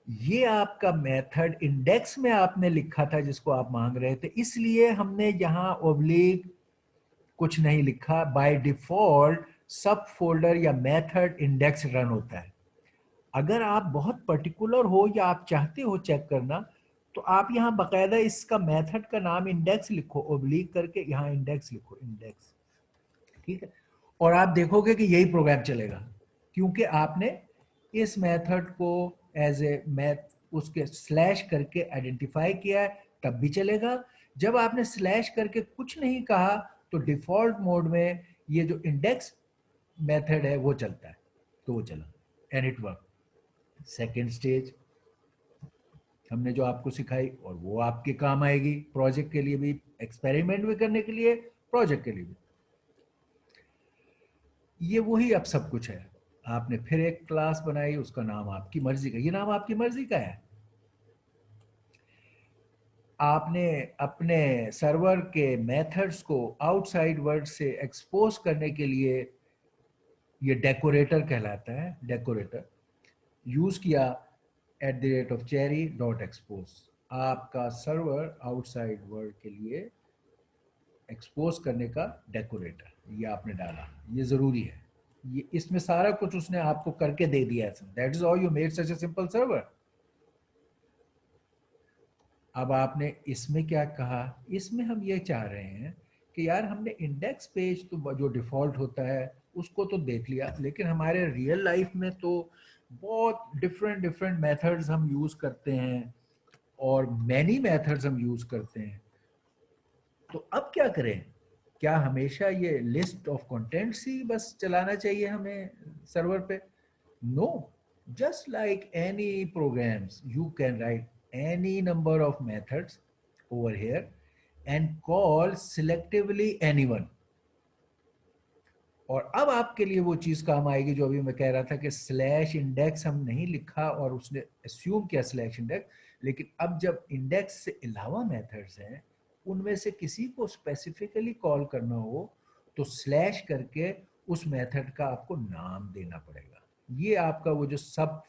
ये आपका मेथड इंडेक्स में आपने लिखा था जिसको आप मांग रहे थे, इसलिए हमने यहाँ ओब्लिक कुछ नहीं लिखा, बाय डिफॉल्ट सब फोल्डर या मेथड इंडेक्स रन होता है। अगर आप बहुत पर्टिकुलर हो या आप चाहते हो चेक करना तो आप यहाँ बकायदा इसका मेथड का नाम इंडेक्स लिखो, ओब्लिक करके यहाँ इंडेक्स लिखो, इंडेक्स, ठीक है, और आप देखोगे कि यही प्रोग्राम चलेगा, क्योंकि आपने इस मेथड को एज ए मैथ उसके स्लैश करके आइडेंटिफाई किया है, तब भी चलेगा। जब आपने स्लैश करके कुछ नहीं कहा तो डिफॉल्ट मोड में ये जो इंडेक्स मेथड है वो चलता है, तो वो चला and it work. Second stage हमने जो आपको सिखाई और वो आपके काम आएगी प्रोजेक्ट के लिए भी, एक्सपेरिमेंट भी करने के लिए प्रोजेक्ट के लिए भी। ये वही अब सब कुछ है। आपने फिर एक क्लास बनाई, उसका नाम आपकी मर्जी का, ये नाम आपकी मर्जी का है। आपने अपने सर्वर के मेथड्स को आउटसाइड वर्ल्ड से एक्सपोज करने के लिए, ये डेकोरेटर कहलाता है, डेकोरेटर यूज किया @cherry.expose। आपका सर्वर आउटसाइड वर्ल्ड के लिए एक्सपोज करने का डेकोरेटर ये आपने डाला, ये जरूरी है। ये इसमें सारा कुछ उसने आपको करके दे दिया है। That is all you made such a simple server. अब आपने इसमें क्या कहा, इसमें हम ये चाह रहे हैं कि यार हमने इंडेक्स पेज तो जो डिफ़ॉल्ट होता है उसको तो देख लिया, लेकिन हमारे रियल लाइफ में तो बहुत डिफरेंट डिफरेंट मेथड्स हम यूज़ करते हैं और मैनी मेथड्स हम यूज़ करते हैं। तो अब क्या करें? क्या हमेशा ये लिस्ट ऑफ कंटेंट्स ही बस चलाना चाहिए हमें सर्वर पे? No, just like any programs, you can write any number of methods over here and call selectively anyone। और अब आपके लिए वो चीज काम आएगी जो अभी मैं कह रहा था कि स्लैश इंडेक्स हम नहीं लिखा और उसने अस्यूम किया स्लैश इंडेक्स, लेकिन अब जब इंडेक्स से अलावा मेथड्स हैं उनमें से किसी को स्पेसिफिकली कॉल करना हो तो स्लैश करके उस मेथड का आपको नाम देना पड़ेगा। ये आपका वो जो सब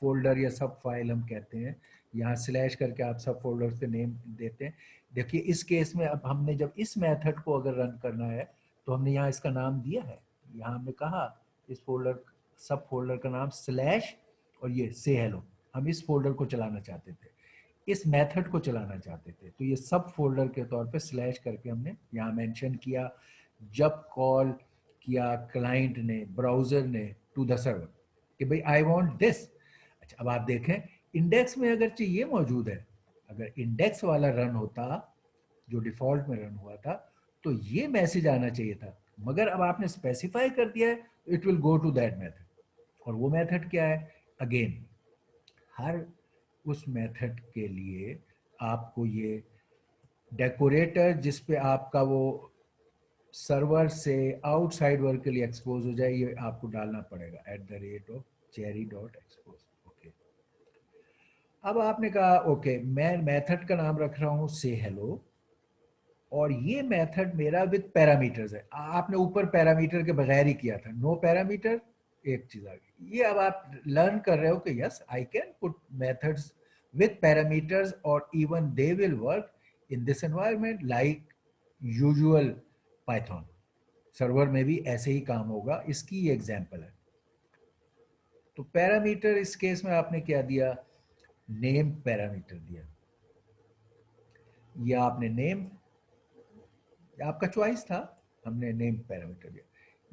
फोल्डर या सब फाइल हम कहते हैं, यहाँ स्लैश करके आप सब फोल्डर से नेम देते हैं। देखिए इस केस में अब हमने जब इस मेथड को अगर रन करना है तो हमने यहाँ इसका नाम दिया है, यहाँ हमने कहा इस फोल्डर सब फोल्डर का नाम स्लैश और ये से हेलो, हम इस फोल्डर को चलाना चाहते थे, इस मेथड को चलाना चाहते थे, तो ये सब फोल्डर के तौर पे स्लैश करके हमने यहाँ मेंशन किया जब कॉल किया क्लाइंट ने, ब्राउजर ने टू द सर्वर कि भाई आई वांट दिस। अच्छा अब आप देखें इंडेक्स में अगर ये मौजूद है, अगर इंडेक्स वाला रन होता जो डिफॉल्ट में रन हुआ था तो ये मैसेज आना चाहिए था, मगर अब आपने स्पेसिफाई कर दिया है it will go to that method. और वो मेथड क्या है? अगेन हर उस मेथड के लिए आपको ये डेकोरेटर जिस पे आपका वो सर्वर से आउटसाइड वर्क के लिए एक्सपोज हो जाए, ये आपको डालना पड़ेगा @cherry.expose। ओके, अब आपने कहा ओके मैं मेथड का नाम रख रहा हूँ से हेलो और ये मेथड मेरा विद पैरामीटर्स है। आपने ऊपर पैरामीटर के बगैर ही किया था, नो पैरामीटर, एक चीज आ गई। ये अब आप लर्न कर रहे हो कि yes I can put methods with parameters और even they will work in this environment like usual Python server में भी ऐसे ही काम होगा। इसकी ये एग्जांपल है। तो पैरामीटर इस केस में आपने क्या दिया? नेम पैरामीटर दिया। या आपने नेम, आपका चॉइस था, हमने नेम पैरामीटर दिया।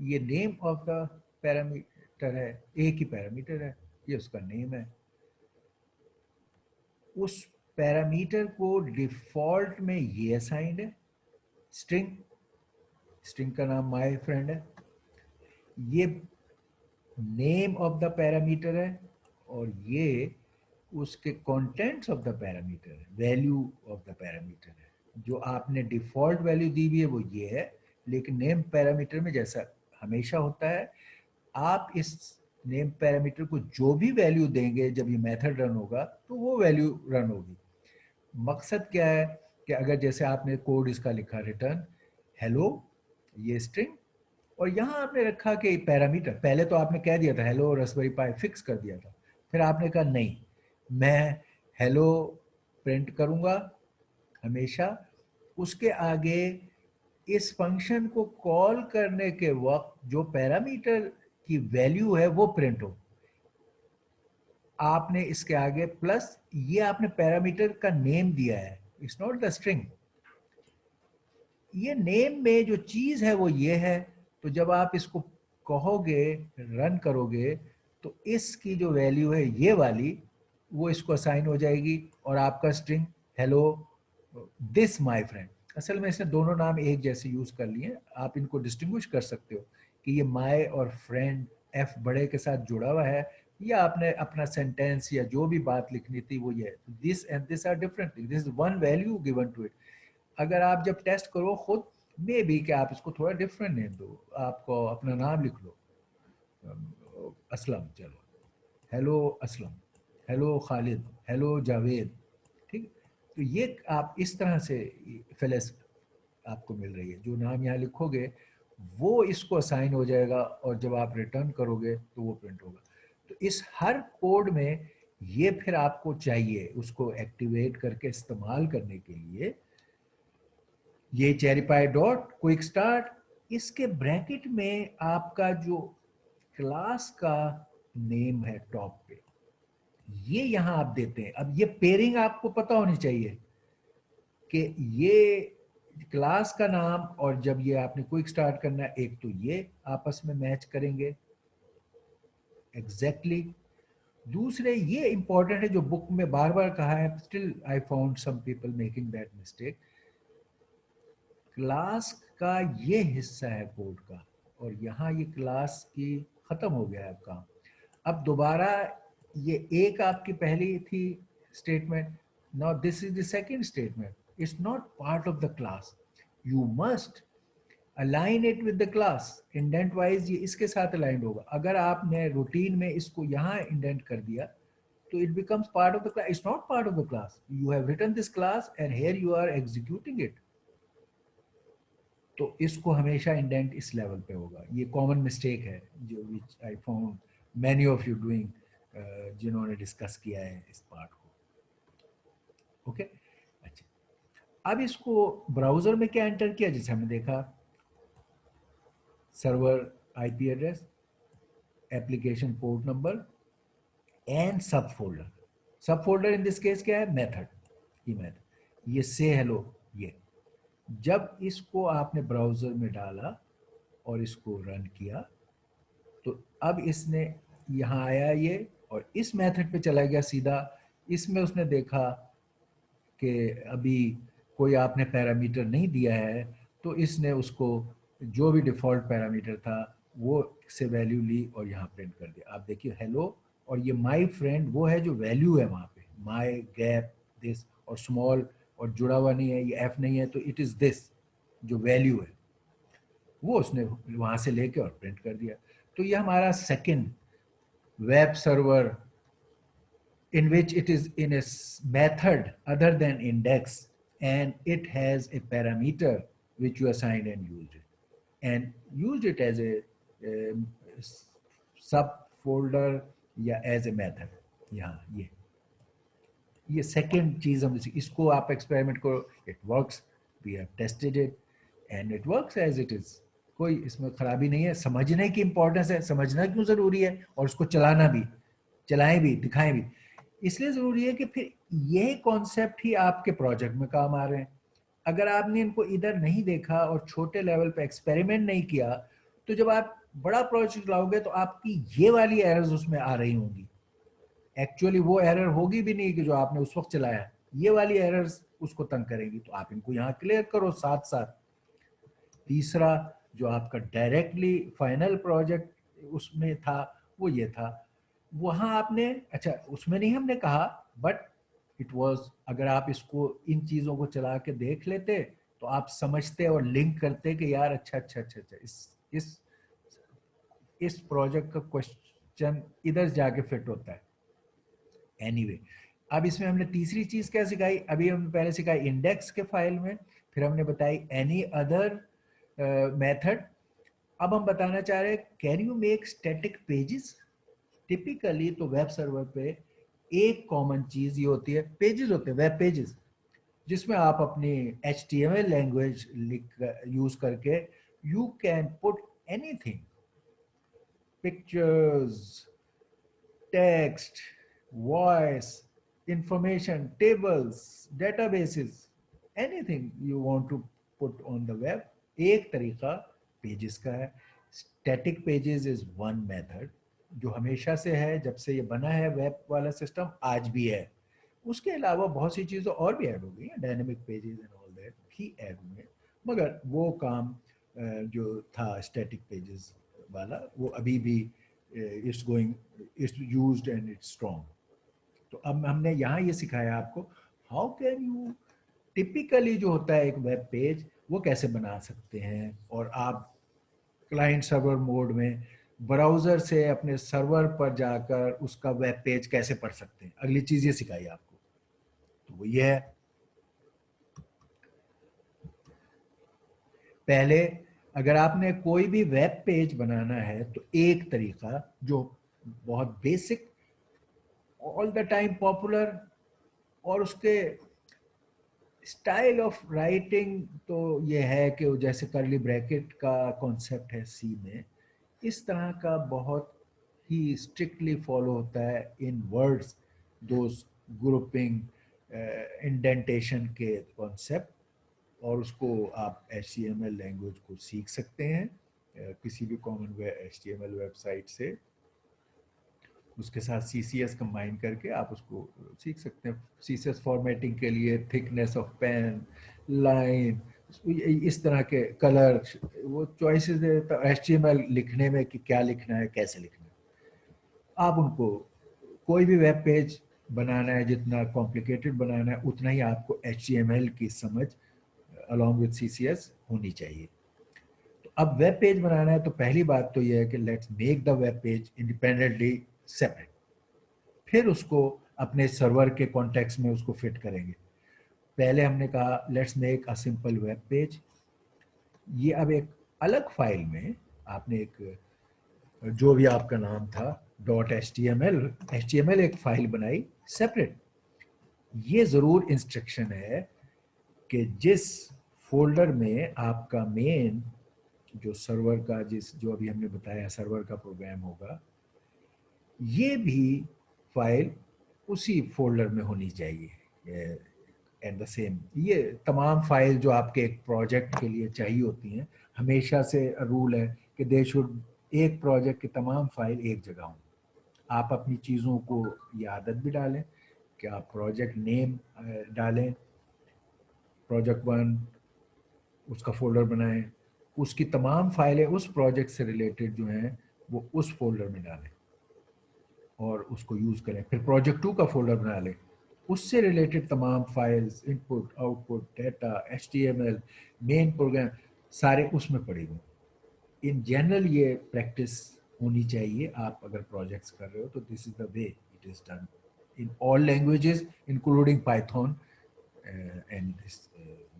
ये नेम ऑफ द पैरामीटर है, एक ही पैरामीटर है, ये उसका नेम है। उस पैरामीटर को डिफॉल्ट में ये असाइंड है स्ट्रिंग, स्ट्रिंग का नाम माय फ्रेंड है। ये नेम ऑफ द पैरामीटर है और ये उसके कंटेंट्स ऑफ द पैरामीटर है, वैल्यू ऑफ द पैरामीटर है। जो आपने डिफॉल्ट वैल्यू दी हुई है वो ये है, लेकिन नेम पैरामीटर में जैसा हमेशा होता है आप इस नेम पैरामीटर को जो भी वैल्यू देंगे जब ये मेथड रन होगा तो वो वैल्यू रन होगी। मकसद क्या है कि अगर जैसे आपने कोड इसका लिखा रिटर्न हेलो ये स्ट्रिंग और यहाँ आपने रखा कि पैरामीटर, पहले तो आपने कह दिया था हेलो रास्पबेरी पाई फिक्स कर दिया था, फिर आपने कहा नहीं मैं हेलो प्रिंट करूँगा हमेशा, उसके आगे इस फंक्शन को कॉल करने के वक्त जो पैरामीटर की वैल्यू है वो प्रिंट हो। आपने इसके आगे प्लस ये आपने पैरामीटर का नेम दिया है, इट्स नॉट द स्ट्रिंग। ये नेम में जो चीज है वो ये है, तो जब आप इसको कहोगे रन करोगे तो इसकी जो वैल्यू है ये वाली वो इसको असाइन हो जाएगी और आपका string hello this my friend. असल में इसने दोनों नाम एक जैसे यूज कर लिए, आप इनको डिस्टिंग्विश कर सकते हो कि ये माय और फ्रेंड एफ बड़े के साथ जुड़ा हुआ है, या आपने अपना सेंटेंस या जो भी बात लिखनी थी वो ये this and this are different, this is one value given to it. अगर आप जब टेस्ट करो खुद मे बी कि आप इसको थोड़ा डिफरेंट नेम दो, आपको अपना नाम लिख लो, असलम, चलो hello Aslam, hello Khalid, hello Javed, ठीक। तो ये आप इस तरह से फ्लैश आपको मिल रही है, जो नाम यहाँ लिखोगे वो इसको असाइन हो जाएगा और जब आप रिटर्न करोगे तो वो प्रिंट होगा। तो इस हर कोड में ये फिर आपको चाहिए उसको एक्टिवेट करके इस्तेमाल करने के लिए, ये चेरीपाई डॉट क्विक स्टार्ट, इसके ब्रैकेट में आपका जो क्लास का नेम है टॉप पे, ये यहां आप देते हैं। अब ये पेयरिंग आपको पता होनी चाहिए कि ये क्लास का नाम और जब ये आपने क्विक स्टार्ट करना है, एक तो ये आपस में मैच करेंगे एग्जैक्टली exactly। दूसरे ये इंपॉर्टेंट है जो बुक में बार बार कहा है, still I found some people making that mistake, class का ये हिस्सा है कोड का और यहाँ ये क्लास की खत्म हो गया है अब काम। अब दोबारा ये एक आपकी पहली थी statement, now this is the second statement, it's not part of the class, you must align it with the class, indent wise ये इसके साथ अलाइंड होगा। अगर आपने रूटीन में इसको यहाँ इंडेंट कर दिया तो it becomes part of the class, it's not part of the class, you have written this class and here you are executing it। तो इसको हमेशा इंडेंट इस लेवल पे होगा। ये कॉमन मिस्टेक है जो which I found many of you doing, जिन्होंने डिस्कस किया है इस पार्ट को। ओके, अच्छा, अब इसको ब्राउजर में क्या एंटर किया, जैसे हमने देखा server IP address, application port number and सब फोल्डर। सब फोल्डर इन दिस केस क्या है, मेथड, ये मेथड, ये से हेलो, ये जब इसको आपने ब्राउजर में डाला और इसको रन किया तो अब इसने यहाँ आया ये और इस मेथड पे चला गया सीधा। इसमें उसने देखा कि अभी कोई आपने पैरामीटर नहीं दिया है, तो इसने उसको जो भी डिफ़ॉल्ट पैरामीटर था वो से वैल्यू ली और यहाँ प्रिंट कर दिया। आप देखिए हेलो, और ये माय फ्रेंड वो है जो वैल्यू है वहाँ पे, माय गैप दिस, और स्मॉल और जुड़ा हुआ नहीं है, ये एफ नहीं है, तो इट इज़ दिस जो वैल्यू है वो उसने वहाँ से लेके और प्रिंट कर दिया। तो ये हमारा second web server in which it is in a method other than index and it has a parameter which you assigned and used it as a subfolder या as a method। यहाँ ये second चीज हम इसको आप experiment करो, it works, we have tested it and it works as it is, कोई इसमें खराबी नहीं है। समझने की इंपॉर्टेंस है, समझना क्यों जरूरी है, और उसको चलाना भी, चलाएं भी, दिखाएं भी, इसलिए जरूरी है कि फिर यही कॉन्सेप्ट ही आपके प्रोजेक्ट में काम आ रहे हैं। अगर आपने इनको इधर नहीं देखा और छोटे लेवल पे एक्सपेरिमेंट नहीं किया, तो जब आप बड़ा प्रोजेक्ट लाओगे तो आपकी ये वाली एरर्स उसमें आ रही होंगी। एक्चुअली वो एरर होगी भी नहीं कि जो आपने उस वक्त चलाया, ये वाली एरर्स उसको तंग करेंगी, तो आप इनको यहाँ क्लियर करो साथ साथ। तीसरा जो आपका डायरेक्टली फाइनल प्रोजेक्ट उसमें था वो ये था, वहाँ आपने, अच्छा उसमें नहीं हमने कहा, बट इट वाज, अगर आप इसको इन चीज़ों को चला के देख लेते तो आप समझते और लिंक करते कि यार अच्छा अच्छा अच्छा अच्छा इस प्रोजेक्ट का क्वेश्चन इधर जाके फिट होता है। एनीवे अब इसमें हमने तीसरी चीज क्या सिखाई, अभी हमने पहले सिखाई इंडेक्स के फाइल में, फिर हमने बताई एनी अदर मेथड। अब हम बताना चाह रहे हैं can you make static pages. Typically तो वेब सर्वर पे एक कॉमन चीज ये होती है, पेजेस होते हैं, वेब पेजेस, जिसमें आप अपनी HTML लैंग्वेज लिख यूज करके you can put anything, pictures, text, voice, information, tables, databases, anything you want to put on the web। एक तरीका पेजेस का है। Static pages is one method जो हमेशा से है, जब से ये बना है वेब वाला सिस्टम आज भी है। उसके अलावा बहुत सी चीज़ें और भी ऐड हो गई हैं, dynamic pages and all that भी ऐड हुए, मगर वो काम जो था स्टैटिक पेजेस वाला वो अभी भी it's going, it's used and it's strong. तो अब हमने यहाँ ये सिखाया आपको हाउ कैन यू, टिपिकली जो होता है एक वेब पेज वो कैसे बना सकते हैं, और आप क्लाइंट सर्वर मोड में ब्राउजर से अपने सर्वर पर जाकर उसका वेब पेज कैसे पढ़ सकते हैं, अगली चीज ये सिखाई आपको। तो वो ये है, पहले अगर आपने कोई भी वेब पेज बनाना है तो एक तरीका जो बहुत basic, all the time popular, और उसके स्टाइल ऑफ राइटिंग तो ये है कि वो जैसे करली ब्रैकेट का कॉन्सेप्ट है सी में, इस तरह का बहुत ही स्ट्रिक्टली फॉलो होता है इन वर्ड्स, दोज ग्रुपिंग, इंडेंटेशन के कॉन्सेप्ट। और उसको आप HTML लैंग्वेज को सीख सकते हैं किसी भी कॉमन HTML वेबसाइट से, उसके साथ CCS कंबाइन करके आप उसको सीख सकते हैं। CCS फॉर्मेटिंग के लिए थिकनेस ऑफ पेन, लाइन, इस तरह के कलर, वो चॉइसेस दे देता है HTML लिखने में कि क्या लिखना है, कैसे लिखना है। आप उनको कोई भी वेब पेज बनाना है, जितना कॉम्प्लिकेटेड बनाना है उतना ही आपको HTML की समझ अलॉन्ग विद CCS होनी चाहिए। तो अब वेब पेज बनाना है तो पहली बात तो यह है कि let's make the web page independently separate, फिर उसको अपने सर्वर के कॉन्टेक्स्ट में उसको फिट करेंगे। पहले हमने कहा let's make a simple web page, ये अब एक अलग फाइल में आपने एक, जो भी आपका नाम था .html एक फाइल बनाई सेपरेट। ये जरूर इंस्ट्रक्शन है कि जिस फोल्डर में आपका मेन जो सर्वर का, जिस जो अभी हमने बताया सर्वर का प्रोग्राम होगा, ये भी फाइल उसी फोल्डर में होनी चाहिए एट द सेम। ये तमाम फाइल जो आपके एक प्रोजेक्ट के लिए चाहिए होती हैं, हमेशा से रूल है कि दे शुड, एक प्रोजेक्ट की तमाम फाइल एक जगह हों। आप अपनी चीज़ों को ये आदत भी डालें कि आप प्रोजेक्ट नेम डालें, प्रोजेक्ट 1 उसका फोल्डर बनाएं, उसकी तमाम फाइलें उस प्रोजेक्ट से रिलेटेड जो हैं वो उस फोल्डर में डालें और उसको यूज़ करें। फिर प्रोजेक्ट 2 का फोल्डर बना लें, उससे रिलेटेड तमाम files, input output data, HTML, main program, सारे उसमें पड़े हुए। इन जनरल ये प्रैक्टिस होनी चाहिए आप अगर प्रोजेक्ट्स कर रहे हो तो। This is the way it is done in all languages including Python. And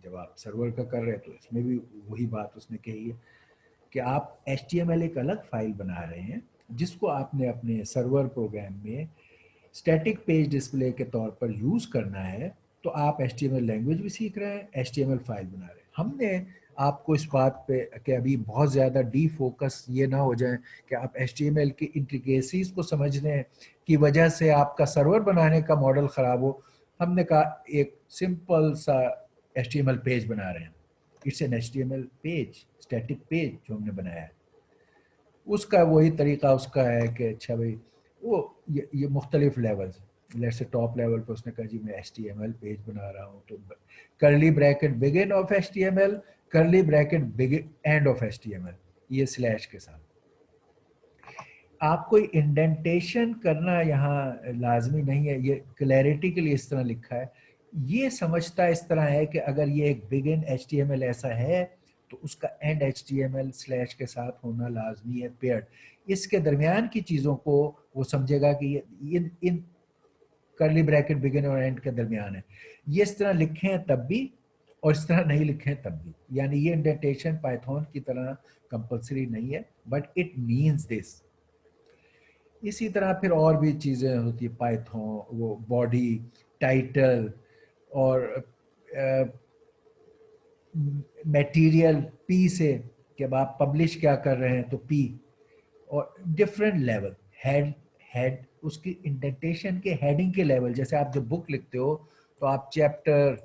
जब आप सर्वर का कर रहे हैं तो इसमें भी वही बात उसने कही है कि आप HTML एक अलग फाइल बना रहे हैं जिसको आपने अपने सर्वर प्रोग्राम में स्टैटिक पेज डिस्प्ले के तौर पर यूज करना है। तो आप HTML लैंग्वेज भी सीख रहे हैं, HTML फाइल बना रहे हैं। हमने आपको इस बात पे कि अभी बहुत ज़्यादा डी फोकस ये ना हो जाए कि आप HTML की इंट्रिकेसीज को समझने की वजह से आपका सर्वर बनाने का मॉडल ख़राब हो। हमने कहा एक सिंपल सा HTML पेज बना रहे हैं, it's an HTML page, static page जो हमने बनाया है। उसका वही तरीका उसका है कि अच्छा भाई वो ये मुख्तलिफ levels, let's say top level पर उसने कहा जी मैं HTML पेज बना रहा हूँ, तो करली ब्रैकेट बिगिन ऑफ HTML, करली bracket begin end of HTML, ये स्लैश के साथ। आपको इंडेंटेशन करना यहाँ लाजमी नहीं है, ये क्लैरिटी के लिए इस तरह लिखा है। ये समझता इस तरह है कि अगर ये एक बिगिन HTML ऐसा है तो उसका एंड HTML स्लैश के साथ होना लाजमी है, पेयर्ड। इसके दरमियान की चीज़ों को वो समझेगा कि ये इन करली ब्रैकेट बिगिन और एंड के दरमियान है। ये इस तरह लिखे हैं तब भी और इस तरह नहीं लिखे हैं तब भी, यानी ये इंडेंटेशन पाइथन की तरह कंपलसरी नहीं है, बट इट मीन्स दिस। इसी तरह फिर और भी चीज़ें होती है पाइथन, वो बॉडी, टाइटल, और मटेरियल पी से कि अब आप पब्लिश क्या कर रहे हैं तो पी, और डिफरेंट लेवल, हेड, हेड उसकी इंडेंटेशन के हेडिंग के लेवल, जैसे आप जब बुक लिखते हो तो आप चैप्टर,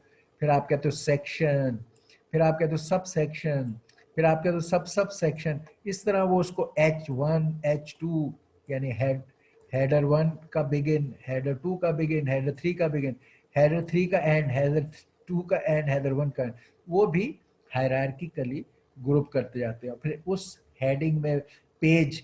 फिर आप कहते हो सेक्शन, फिर आप कहते हो सब सेक्शन, फिर आप कहते हो सब सब सेक्शन, इस तरह वो उसको H1 H2 यानी हेडर 1 का बिगिन, हेडर 2 का बिगिन, हेडर 3 का बिगिन, हेडर 3 का एंड, हेडर 2 का एंड, हेडर 1 का end, वो भी हायरार्किकली ग्रुप करते जाते हैं। फिर उस हेडिंग में पेज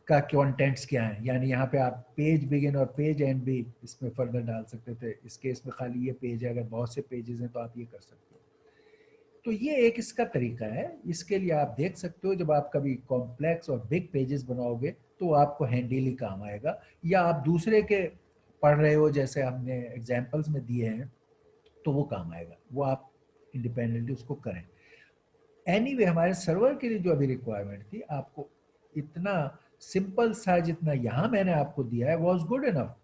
का कंटेंट्स क्या है, यानी यहाँ पे आप पेज बिगिन और पेज एंड भी इसमें फर्दर डाल सकते थे। इस केस में खाली ये पेज है, अगर बहुत से पेजेस हैं तो आप ये कर सकते हो। तो ये एक इसका तरीका है। इसके लिए आप देख सकते हो, जब आप कभी कॉम्प्लेक्स और बिग पेजेस बनाओगे तो आपको हैंडीली काम आएगा, या आप दूसरे के पढ़ रहे हो जैसे हमने एग्जांपल्स में दिए हैं तो वो काम आएगा, वो आप इंडिपेंडेंटली उसको करें। एनीवे हमारे सर्वर के लिए जो अभी रिक्वायरमेंट थी, आपको इतना सिंपल सा जितना यहाँ मैंने आपको दिया है वॉज गुड इनफ।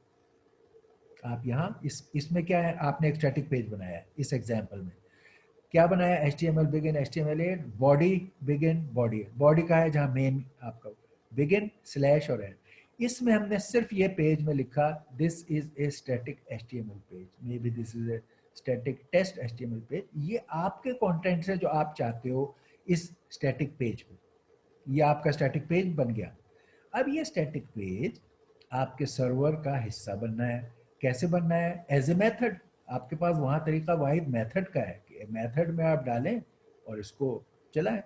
आप यहाँ इसमें क्या है, आपने एक स्टैटिक पेज बनाया है इस एग्जाम्पल में। क्या बनाया, HTML begin HTML8 body begin body, body का है जहाँ मेन आपका बिगिन स्लैश और एंड। इसमें हमने सिर्फ ये पेज में लिखा this is a static HTML page, maybe this is a static test HTML page. ये आपके कंटेंट से जो आप चाहते हो इस स्टैटिक पेज में, ये आपका स्टैटिक पेज बन गया। अब ये स्टैटिक पेज आपके सर्वर का हिस्सा बनना है। कैसे बनना है, एज ए मेथड। आपके पास वहां तरीका वाहिद मेथड का है कि मेथड में आप डालें और इसको चलाएं।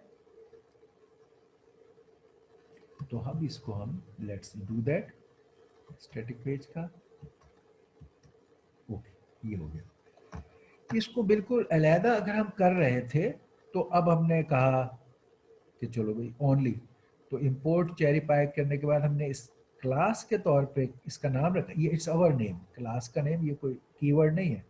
तो हम इसको let's do that static page का। ओके, ये हो गया। इसको बिल्कुल अलहदा अगर हम कर रहे थे तो अब हमने कहा कि चलो भाई ओनली, तो इंपोर्ट चेरी पाई करने के बाद हमने इस क्लास के तौर पे इसका नाम रखा, ये इट्स आवर नेम, क्लास का नेम, ये कोई कीवर्ड नहीं है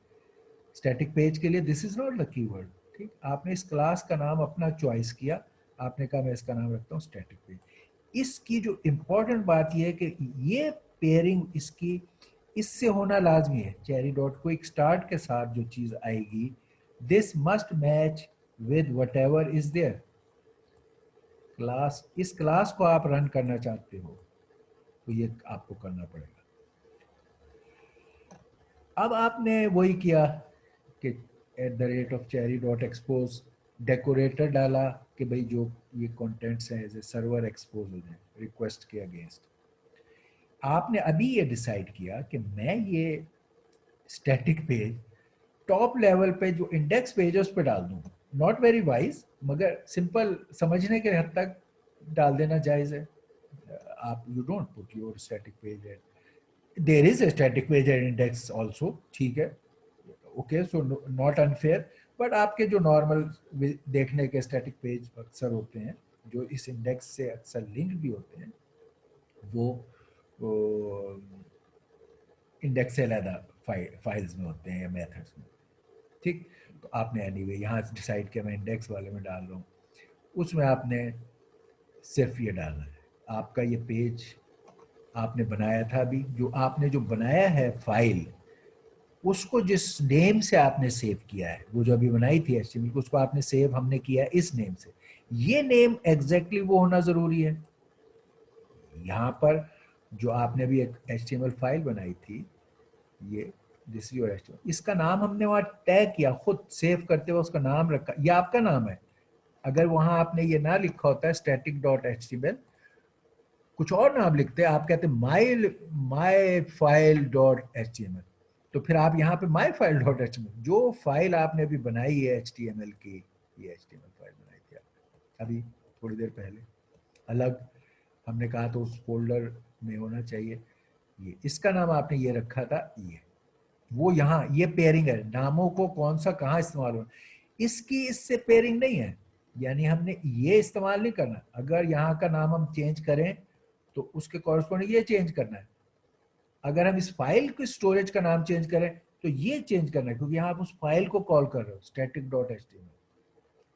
स्टैटिक पेज के लिए, this is not the keyword. ठीक, आपने इस क्लास का नाम अपना चॉइस किया, आपने कहा मैं इसका नाम रखता हूँ स्टैटिक पेज। इसकी जो इम्पोर्टेंट बात यह है कि ये पेयरिंग इसकी इससे होना लाजमी है। चेरी डॉट क्विक स्टार्ट के साथ जो चीज आएगी, this must match with whatever is there class. इस क्लास को आप रन करना चाहते हो तो ये आपको करना पड़ेगा। अब आपने वही किया कि @cherry.expose डेकोरेटर डाला कि भाई जो ये कंटेंट्स हैं एज ए सर्वर एक्सपोज हो जाए रिक्वेस्ट के अगेंस्ट। आपने अभी ये डिसाइड किया कि मैं ये स्टैटिक पेज टॉप लेवल पे जो इंडेक्स पेज है उस पर डाल दूँ। नॉट वेरी वाइज, मगर सिंपल समझने के हद तक डाल देना जायज़ है। आप you don't put your static page at, there is a static page at index also, ठीक है, okay, so not unfair. But आपके जो नॉर्मल देखने के स्टैटिक पेज अक्सर होते हैं जो इस इंडेक्स से अक्सर लिंक भी होते हैं, वो इंडेक्स से अलहदा फाइल्स में होते हैं या मेथड्स में। ठीक, तो आपने एनीवे यहाँ डिसाइड किया मैं इंडेक्स वाले में डाल रहा हूँ, उसमें आपने सिर्फ ये डालना है। आपका ये पेज आपने बनाया था, अभी जो आपने जो बनाया है फाइल, उसको जिस नेम से आपने सेव किया है, वो जो अभी बनाई थी HTML को, उसको आपने सेव हमने किया है इस नेम से। ये नेम एग्जैक्टली वो होना जरूरी है। यहाँ पर जो आपने अभी एक HTML फाइल बनाई थी, ये दिस योर HTML, इसका नाम हमने वहाँ टैग किया, खुद सेव करते हुए उसका नाम रखा, ये आपका नाम है। अगर वहाँ आपने ये ना लिखा होता है static.html, कुछ और नाम लिखते हैं, आप कहते माई फाइल डॉट HTML, तो फिर आप यहाँ पे माई फाइल डॉट HTML, जो फाइल आपने अभी बनाई है HTML की, ये HTML फाइल बनाई थी आपने अभी थोड़ी देर पहले, अलग हमने कहा तो उस फोल्डर में होना चाहिए। ये इसका नाम आपने ये रखा था, ये वो यहाँ ये पेयरिंग है, नामों को कौन सा कहाँ इस्तेमाल हो, इसकी इससे पेयरिंग नहीं है, यानी हमने ये इस्तेमाल नहीं करना। अगर यहाँ का नाम हम चेंज करें तो उसके कॉरस्पॉन्डिंग ये चेंज करना है। अगर हम इस फाइल के स्टोरेज का नाम चेंज करें तो ये चेंज करना है, क्योंकि यहाँ आप उस फाइल को कॉल कर रहे हो static.html।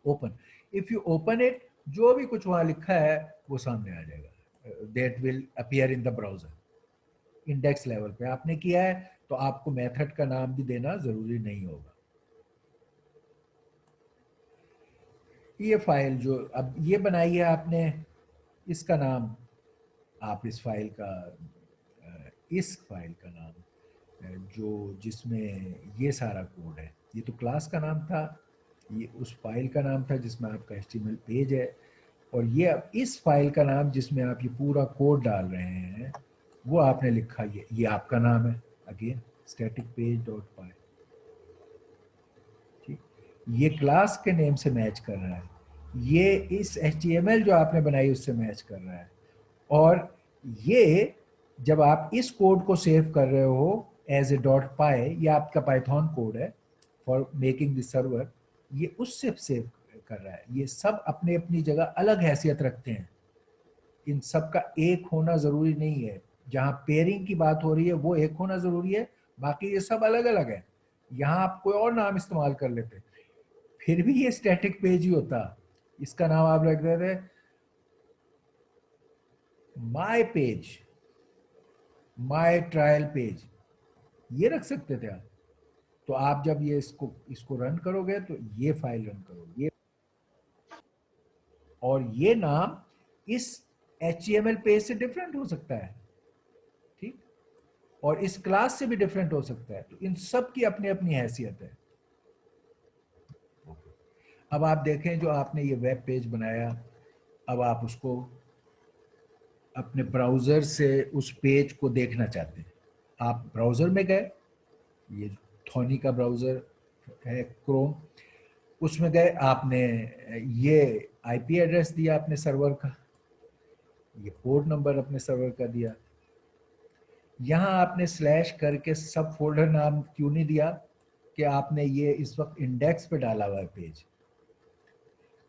Open, if you open it, जो भी कुछ वहां लिखा है वो सामने आ जाएगा, that will appear in the browser. Index level पे आपने किया है तो आपको मेथड का नाम भी देना जरूरी नहीं होगा। ये फाइल जो अब ये बनाई है आपने, इसका नाम आप इस फाइल का नाम जो जिसमें ये सारा कोड है, ये तो क्लास का नाम था, ये उस फाइल का नाम था जिसमें आपका HTML पेज है, और ये अब इस फाइल का नाम जिसमें आप ये पूरा कोड डाल रहे हैं वो आपने लिखा, ये आपका नाम है, अगेन स्टैटिक पेज डॉट पाई। ठीक, ये क्लास के नेम से मैच कर रहा है, ये इस HTML जो आपने बनाई उससे मैच कर रहा है, और ये जब आप इस कोड को सेव कर रहे हो एज ए डॉट पाई, ये आपका पाइथन कोड है फॉर मेकिंग दिस सर्वर, ये उससे सेव कर रहा है। ये सब अपने अपनी जगह अलग हैसियत रखते हैं, इन सब का एक होना जरूरी नहीं है। जहां पेयरिंग की बात हो रही है वो एक होना जरूरी है, बाकी ये सब अलग अलग है। यहाँ आप कोई और नाम इस्तेमाल कर लेते, फिर भी ये स्टैटिक पेज ही होता। इसका नाम आप रख देते my page, my trial page, ये रख सकते थे आप। तो आप जब ये इसको रन करोगे तो ये फाइल रन करोगे, ये और ये नाम इस HTML पेज से डिफरेंट हो सकता है, ठीक, और इस क्लास से भी डिफरेंट हो सकता है। तो इन सब की अपनी अपनी हैसियत है। अब आप देखें जो आपने ये वेब पेज बनाया, अब आप उसको अपने ब्राउजर से उस पेज को देखना चाहते हैं। आप ब्राउजर में गए, ये थॉनी का ब्राउजर है क्रोम, उसमें गए, आपने ये आईपी एड्रेस दिया अपने सर्वर का, ये पोर्ट नंबर अपने सर्वर का दिया। यहाँ आपने स्लैश करके सब फोल्डर नाम क्यों नहीं दिया कि आपने ये इस वक्त इंडेक्स पे डाला हुआ है पेज।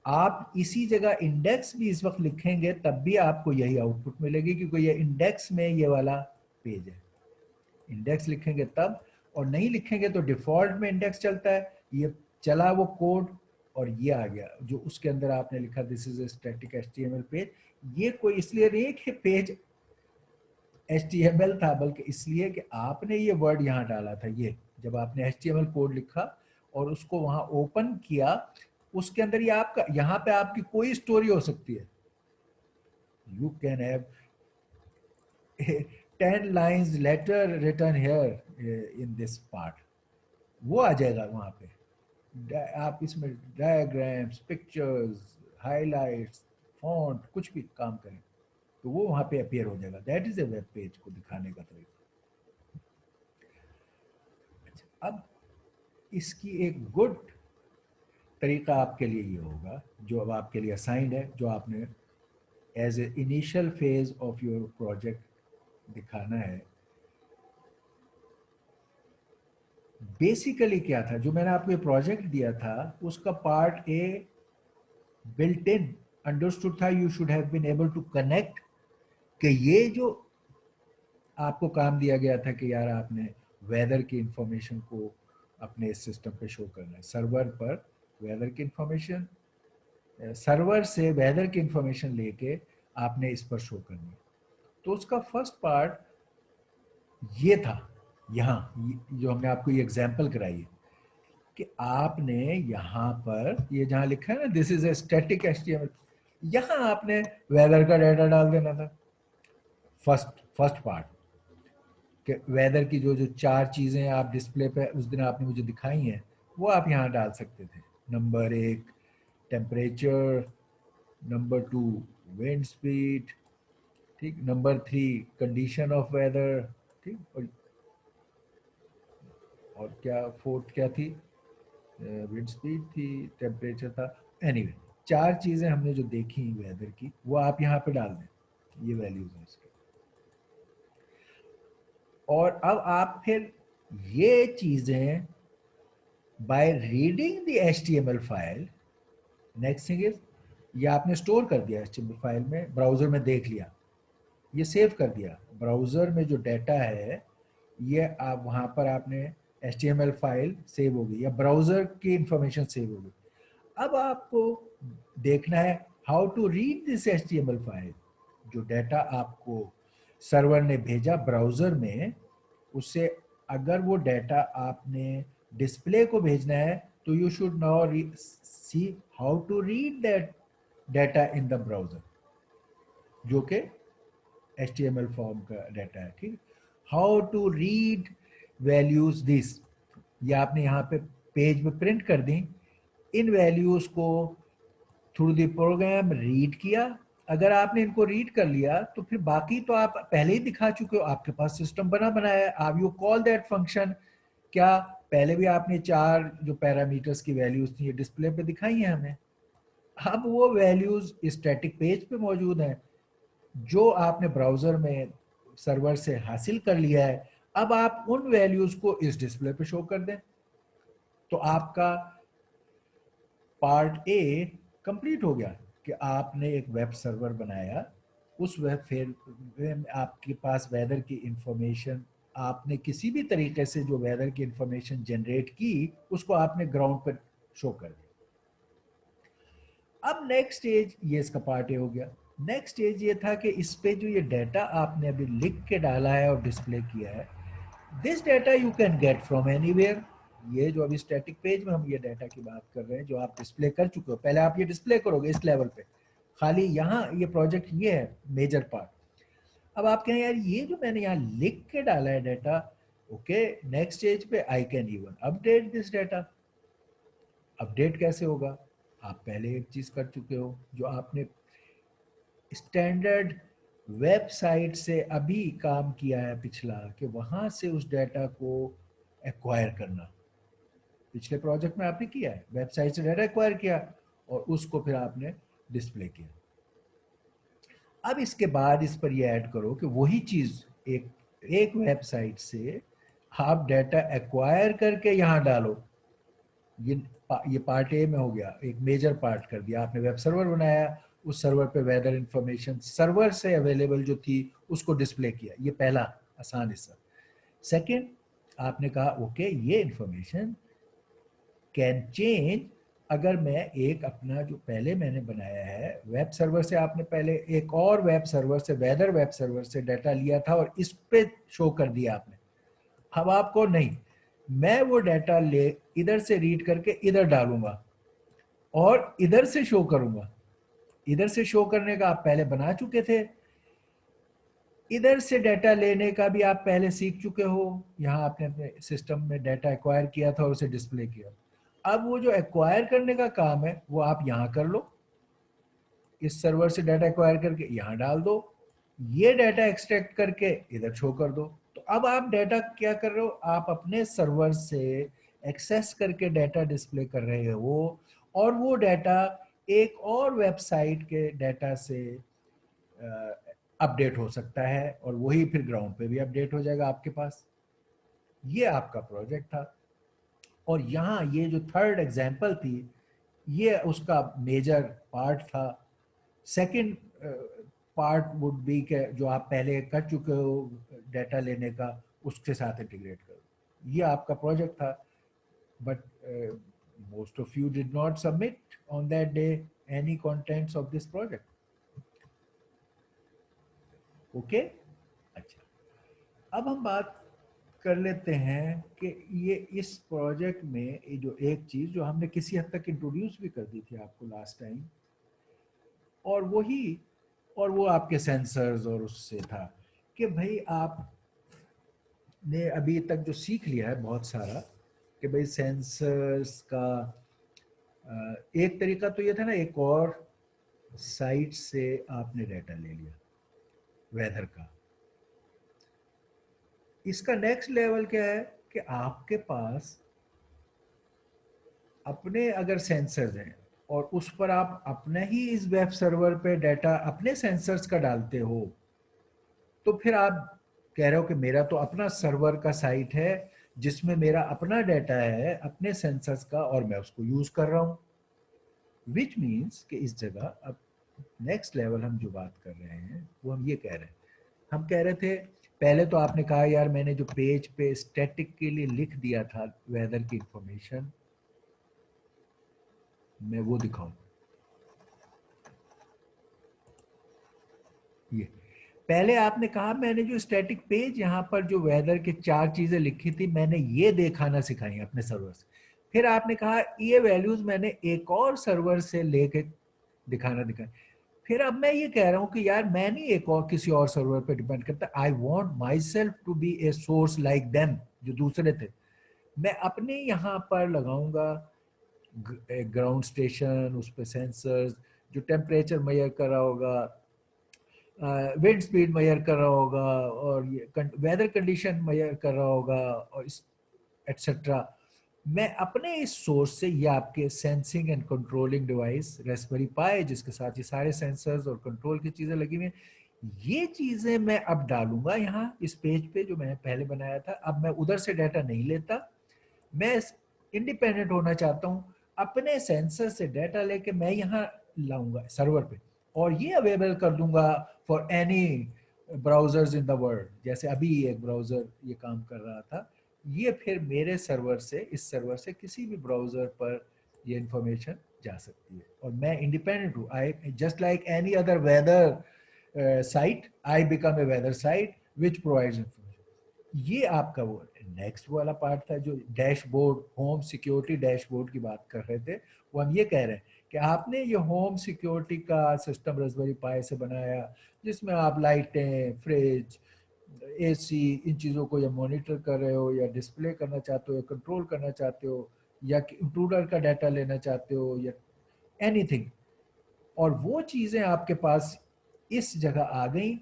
आप इसी जगह इंडेक्स भी इस वक्त लिखेंगे तब भी आपको यही आउटपुट मिलेगी, क्योंकि ये इंडेक्स में ये वाला पेज है। इंडेक्स लिखेंगे तब, और नहीं लिखेंगे तो डिफॉल्ट में इंडेक्स चलता है। ये चला वो कोड और ये आ गया जो उसके अंदर आपने लिखा this is a static HTML page. ये कोई इसलिए नहीं कि पेज HTML था, बल्कि इसलिए कि आपने ये वर्ड यहाँ डाला था। ये जब आपने HTML कोड लिखा और उसको वहां ओपन किया, उसके अंदर ये आपका, यहाँ पे आपकी कोई स्टोरी हो सकती है। You can have 10 lines letter written here in this part, वो आ जाएगा वहां पे। आप इसमें डायग्राम्स, पिक्चर्स, हाइलाइट्स, फॉन्ट, कुछ भी काम करें तो वो वहां पे अपीयर हो जाएगा। That is a web page को दिखाने का तरीका। अच्छा, अब इसकी एक गुड तरीका आपके लिए ये होगा, जो अब आपके लिए असाइंड है, जो आपने as a initial phase of your project दिखाना है। बेसिकली क्या था जो मैंने आपको ये प्रोजेक्ट दिया था, उसका part a built in understood था। You should have been able to connect कि ये जो आपको काम दिया गया था कि यार आपने वेदर की इंफॉर्मेशन को अपने सिस्टम पे शो करना है, सर्वर पर वेदर की इंफॉर्मेशन, सर्वर से वेदर की इंफॉर्मेशन लेके आपने इस पर शो करनी है। तो उसका फर्स्ट पार्ट ये था। यहाँ जो हमने आपको ये एग्जांपल कराई है कि आपने यहाँ पर ये जहाँ लिखा है ना this is a static HTML, यहाँ आपने वेदर का डाटा डाल देना था। फर्स्ट पार्ट कि वेदर की जो जो 4 चीजें आप डिस्प्ले पे उस दिन आपने मुझे दिखाई हैं वो आप यहाँ डाल सकते थे। Number 1 temperature, number 2 wind speed, ठीक, नंबर 3 कंडीशन ऑफ वेदर, ठीक, और क्या फोर्थ क्या थी, विंड स्पीड थी, टेम्परेचर था। एनीवे 4 चीजें हमने जो देखी वेदर की वो आप यहाँ पे डाल दें, ये वैल्यूज हैं इसके। और अब आप फिर ये चीजें by reading the HTML file, next thing is ये आपने स्टोर कर दिया HTML फाइल में, ब्राउजर में देख लिया, ये सेव कर दिया ब्राउजर में। जो डाटा है ये आप वहां पर आपने HTML फाइल सेव हो गई या ब्राउजर की इंफॉर्मेशन सेव हो गई। अब आपको देखना है how to read this HTML file. जो डाटा आपको सर्वर ने भेजा ब्राउजर में, उससे अगर वो डाटा आपने डिस्प्ले को भेजना है तो you should now see how to read that data in the browser, जो कि HTML फॉर्म का डाटा है, ठीक। How to read values this, ये आपने यहाँ पे पेज पे प्रिंट कर दी। इन वैल्यूज को थ्रू द प्रोग्राम रीड किया। अगर आपने इनको रीड कर लिया तो फिर बाकी तो आप पहले ही दिखा चुके हो, आपके पास सिस्टम बना बनाया है। आप यू कॉल दैट फंक्शन, क्या पहले भी आपने 4 जो पैरामीटर्स की वैल्यूज थी ये डिस्प्ले पे दिखाई हैं हमें। अब वो वैल्यूज स्टैटिक पेज पे मौजूद हैं जो आपने ब्राउजर में सर्वर से हासिल कर लिया है। अब आप उन वैल्यूज को इस डिस्प्ले पे शो कर दें तो आपका पार्ट ए कंप्लीट हो गया कि आपने एक वेब सर्वर बनाया, उस वेब फिर में आपके पास वेदर की इंफॉर्मेशन, आपने किसी भी तरीके से जो वेदर की इंफॉर्मेशन जनरेट की उसको आपने ग्राउंड पर शो कर दिया। अब नेक्स्ट स्टेज, ये इसका पार्ट ए हो गया। नेक्स्ट स्टेज ये था कि इस पे जो ये डाटा आपने अभी लिख के डाला है और डिस्प्ले किया है, this data you can get from anywhere. ये जो अभी स्टैटिक पेज में हम ये डाटा की बात कर रहे हैं जो आप डिस्प्ले कर चुके हो, पहले आप ये डिस्प्ले करोगे इस लेवल पे, खाली यहाँ ये प्रोजेक्ट ये है मेजर पार्ट। अब आप कहें यार ये जो मैंने यहाँ लिख के डाला है डाटा, ओके, नेक्स्ट स्टेज पे I can even update this data. Update कैसे होगा? आप पहले एक चीज कर चुके हो जो आपने स्टैंडर्ड वेबसाइट से अभी काम किया है पिछला, कि वहां से उस डाटा को एक्वायर करना। पिछले प्रोजेक्ट में आपने किया है, वेबसाइट से डाटा एक्वायर किया और उसको फिर आपने डिस्प्ले किया। अब इसके बाद इस पर ये ऐड करो कि वही चीज एक एक वेबसाइट से आप डाटा एक्वायर करके यहां डालो। ये ये पार्ट ए में हो गया, एक मेजर पार्ट कर दिया आपने। वेब सर्वर बनाया, उस सर्वर पे वेदर इंफॉर्मेशन सर्वर से अवेलेबल जो थी उसको डिस्प्ले किया। ये पहला आसान हिस्सा। सेकंड, आपने कहा ओके ये इंफॉर्मेशन कैन चेंज। अगर मैं एक अपना जो पहले मैंने बनाया है वेब सर्वर से, आपने पहले एक और वेब सर्वर से, वेदर वेब सर्वर से डाटा लिया था और इस पे शो कर दिया आपने। अब आपको नहीं, मैं वो डाटा ले इधर से रीड करके इधर डालूंगा और इधर से शो करूंगा। इधर से शो करने का आप पहले बना चुके थे, इधर से डाटा लेने का भी आप पहले सीख चुके हो। यहाँ आपने अपने सिस्टम में डाटा एक्वायर किया था और उसे डिस्प्ले किया। अब वो जो एक्वायर करने का काम है वो आप यहाँ कर लो, इस सर्वर से डाटा एक्वायर करके यहाँ डाल दो, ये डाटा एक्सट्रैक्ट करके इधर शो कर दो। तो अब आप डाटा क्या कर रहे हो, आप अपने सर्वर से एक्सेस करके डाटा डिस्प्ले कर रहे हो और वो डाटा एक और वेबसाइट के डाटा से अपडेट हो सकता है और वही फिर ग्राउंड पे भी अपडेट हो जाएगा आपके पास। ये आपका प्रोजेक्ट था। और यहाँ ये जो थर्ड एग्जांपल थी ये उसका मेजर पार्ट था। सेकंड पार्ट वुड बी के जो आप पहले कर चुके हो डाटा लेने का, उसके साथ इंटीग्रेट करो। ये आपका प्रोजेक्ट था। But most of you did not submit on that day any contents of this project. Okay, अच्छा, अब हम बात कर लेते हैं कि ये इस प्रोजेक्ट में ये जो एक चीज जो हमने किसी हद तक इंट्रोड्यूस भी कर दी थी आपको लास्ट टाइम, और वही, और वो आपके सेंसर्स और उससे था कि भाई आपने अभी तक जो सीख लिया है बहुत सारा कि भाई सेंसर्स का एक तरीका तो ये था ना, एक और साइट से आपने डाटा ले लिया वेदर का। इसका नेक्स्ट लेवल क्या है कि आपके पास अपने अगर सेंसर्स हैं और उस पर आप अपने ही इस वेब सर्वर पे डाटा अपने सेंसर्स का डालते हो, तो फिर आप कह रहे हो कि मेरा तो अपना सर्वर का साइट है जिसमें मेरा अपना डाटा है अपने सेंसर्स का और मैं उसको यूज कर रहा हूं। विच मीन्स कि इस जगह अब नेक्स्ट लेवल हम जो बात कर रहे हैं वो हम ये कह रहे हैं, हम कह रहे थे पहले तो आपने कहा यार मैंने जो पेज पे स्टैटिक के लिए लिख दिया था वेदर की इंफॉर्मेशन, मैं वो दिखाऊं। ये पहले आपने कहा मैंने जो स्टैटिक पेज यहाँ पर जो वेदर के 4 चीजें लिखी थी मैंने ये दिखाना सिखाई अपने सर्वर से। फिर आपने कहा ये वैल्यूज मैंने एक और सर्वर से लेके दिखाई। फिर अब मैं ये कह रहा हूँ कि यार मैं नहीं एक और किसी और सर्वर पे डिपेंड करता, I want myself to be a source like them जो दूसरे थे। मैं अपने यहाँ पर लगाऊंगा ग्राउंड स्टेशन, उस पर सेंसर्स जो टेम्परेचर मेजर कर रहा होगा, विंड स्पीड मेजर कर रहा होगा और ये वेदर कंडीशन मेजर कर रहा होगा और एटसेट्रा। मैं अपने इस सोर्स से, ये आपके sensing and controlling device raspberry pi जिसके साथ ये सारे सेंसर्स और कंट्रोल की चीजें लगी हुई हैं, ये चीजें मैं अब डालूंगा यहाँ इस पेज पे जो मैंने पहले बनाया था। अब मैं उधर से डाटा नहीं लेता, मैं इंडिपेंडेंट होना चाहता हूँ। अपने सेंसर से डाटा लेके मैं यहाँ लाऊंगा सर्वर पे और ये अवेलेबल कर दूंगा for any browsers in the world. जैसे अभी एक ब्राउजर ये काम कर रहा था, ये फिर मेरे सर्वर से, इस सर्वर से किसी भी ब्राउजर पर ये इंफॉर्मेशन जा सकती है और मैं इंडिपेंडेंट हूँ। I just like any other weather site, I become a weather site which provides information. ये आपका वो नेक्स्ट वाला पार्ट था जो डैशबोर्ड, होम सिक्योरिटी डैशबोर्ड की बात कर रहे थे। वो हम ये कह रहे हैं कि आपने ये होम सिक्योरिटी का सिस्टम रास्पबेरी पाई से बनाया, जिसमें आप लाइटें, फ्रिज, एसी, इन चीज़ों को या मॉनिटर कर रहे हो या डिस्प्ले करना चाहते हो या कंट्रोल करना चाहते हो या इंट्रूडर का डाटा लेना चाहते हो या एनीथिंग, और वो चीज़ें आपके पास इस जगह आ गई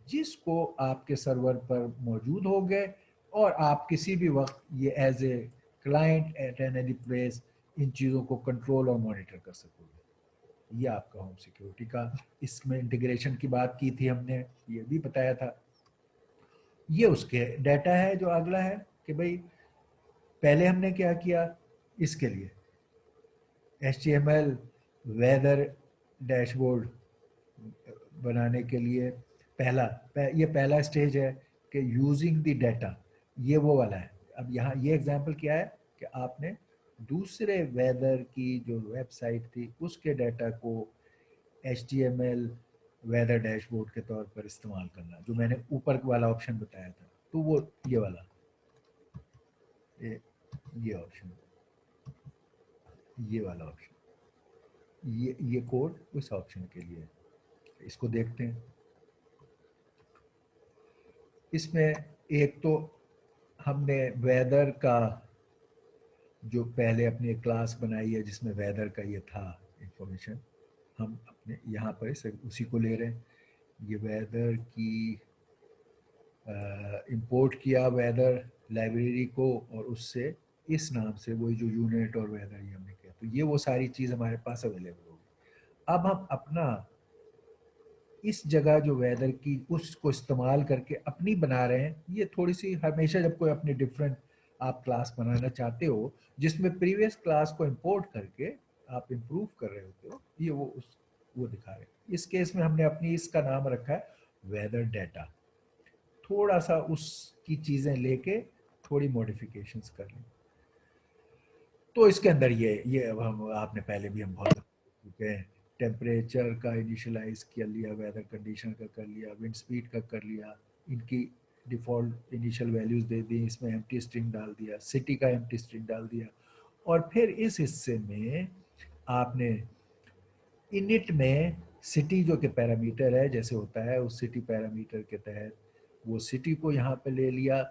जिसको आपके सर्वर पर मौजूद हो गए और आप किसी भी वक्त ये as a client at an any place इन चीज़ों को कंट्रोल और मॉनिटर कर सकोगे। ये आपका होम सिक्योरिटी का, इसमें इंटीग्रेशन की बात की थी हमने, ये भी बताया था। ये उसके डाटा है जो अगला है कि भाई पहले हमने क्या किया, इसके लिए HTML वेदर डैशबोर्ड बनाने के लिए ये पहला स्टेज है कि यूजिंग द डाटा, ये वो वाला है। अब यहाँ ये एग्जांपल क्या है कि आपने दूसरे वेदर की जो वेबसाइट थी उसके डाटा को HTML वेदर डैशबोर्ड के तौर पर इस्तेमाल करना, जो मैंने ऊपर वाला ऑप्शन बताया था। तो वो ये वाला, ये ऑप्शन, ये वाला ऑप्शन, ये कोड उस ऑप्शन के लिए। इसको देखते हैं। इसमें एक तो हमने वेदर का जो पहले अपनी क्लास बनाई है जिसमें वेदर का ये था इंफॉर्मेशन, हम अपने यहाँ पर उसी को ले रहे हैं। ये वेदर की इंपोर्ट किया वेदर लाइब्रेरी को और उससे इस नाम से वही जो यूनिट और वेदर ये हमने किया, तो ये वो सारी चीज़ हमारे पास अवेलेबल होगी। अब हम अपना इस जगह जो वेदर की उसको इस्तेमाल करके अपनी बना रहे हैं। ये थोड़ी सी हमेशा जब कोई अपनी डिफरेंट आप क्लास बनाना चाहते हो जिसमें प्रीवियस क्लास को इंपोर्ट करके आप इम्प्रूव कर रहे होते हो, ये वो दिखा रहे हैं। इस केस में हमने अपनी इसका नाम रखा है वेदर डाटा। थोड़ा सा उसकी चीज़ें लेके थोड़ी मॉडिफिकेशंस कर ली। तो इसके अंदर ये अब हम आपने पहले भी हम बहुत चुके हैं। टेम्परेचर का इनिशियलाइज कर लिया, वेदर कंडीशन का कर लिया, विंड स्पीड का कर लिया, इनकी डिफ़ॉल्ट इनिशियल वैल्यूज़ दे दी, इसमें एम्प्टी स्ट्रिंग डाल दिया, सिटी का एम्प्टी स्ट्रिंग डाल दिया। और फिर इस हिस्से में आपने इनिट में सिटी जो कि पैरामीटर है जैसे होता है, उस सिटी पैरामीटर के तहत वो सिटी को यहाँ पे ले लिया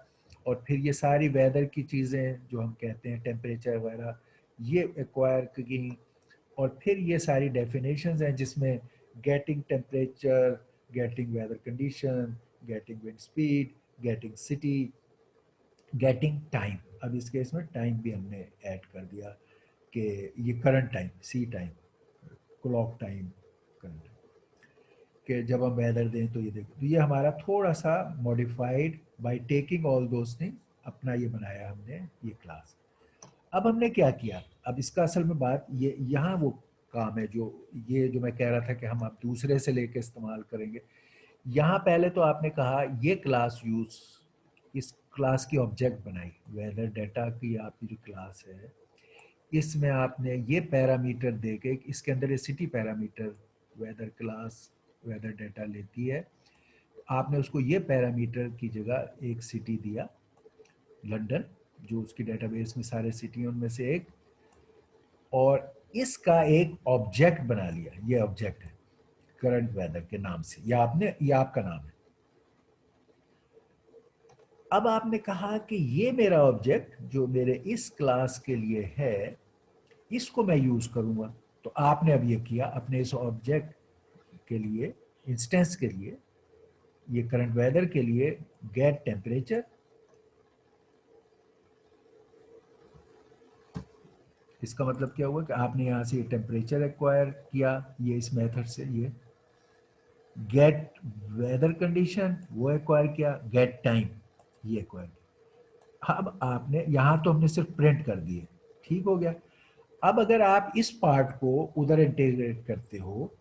और फिर ये सारी वेदर की चीज़ें जो हम कहते हैं टेम्परेचर वगैरह ये एक्वायर की, और फिर ये सारी डेफिनेशंस हैं जिसमें getting temperature, getting weather condition, getting wind speed, getting city, getting time. अब इस केस में टाइम भी हमने ऐड कर दिया कि ये करंट टाइम, सी टाइम, क्लॉक टाइम, करंट कि जब हम वेदर दें तो ये देखो। तो ये हमारा थोड़ा सा modified by taking all those things, अपना ये बनाया हमने ये क्लास। अब हमने क्या किया, अब इसका असल में बात ये यहाँ वो काम है जो ये जो मैं कह रहा था कि हम आप दूसरे से लेके इस्तेमाल करेंगे। यहाँ पहले तो आपने कहा ये क्लास यूज, इस क्लास की ऑब्जेक्ट बनाई, वेदर डाटा की आपकी जो क्लास है इसमें आपने ये पैरामीटर दे के, इसके अंदर ये city parameter weather class weather data लेती है, आपने उसको ये पैरामीटर की जगह एक सिटी दिया लंदन, जो उसकी डेटाबेस में सारे सिटी उनमें से एक, और इसका एक ऑब्जेक्ट बना लिया। ये ऑब्जेक्ट है करंट वेदर के नाम से, ये आपका नाम है। अब आपने कहा कि ये मेरा ऑब्जेक्ट जो मेरे इस क्लास के लिए है इसको मैं यूज करूंगा। तो आपने अब ये किया अपने इस ऑब्जेक्ट के लिए, इंस्टेंस के लिए, ये करंट वेदर के लिए गेट टेम्परेचर, इसका मतलब क्या हुआ कि आपने यहां से टेम्परेचर एक्वायर किया ये इस मेथड से, ये गेट वेदर कंडीशन वो एक्वायर किया, गेट टाइम ये एक्वायर किया। अब आपने यहां तो हमने सिर्फ प्रिंट कर दिए, ठीक हो गया। अब अगर आप इस पार्ट को उधर इंटीग्रेट करते हो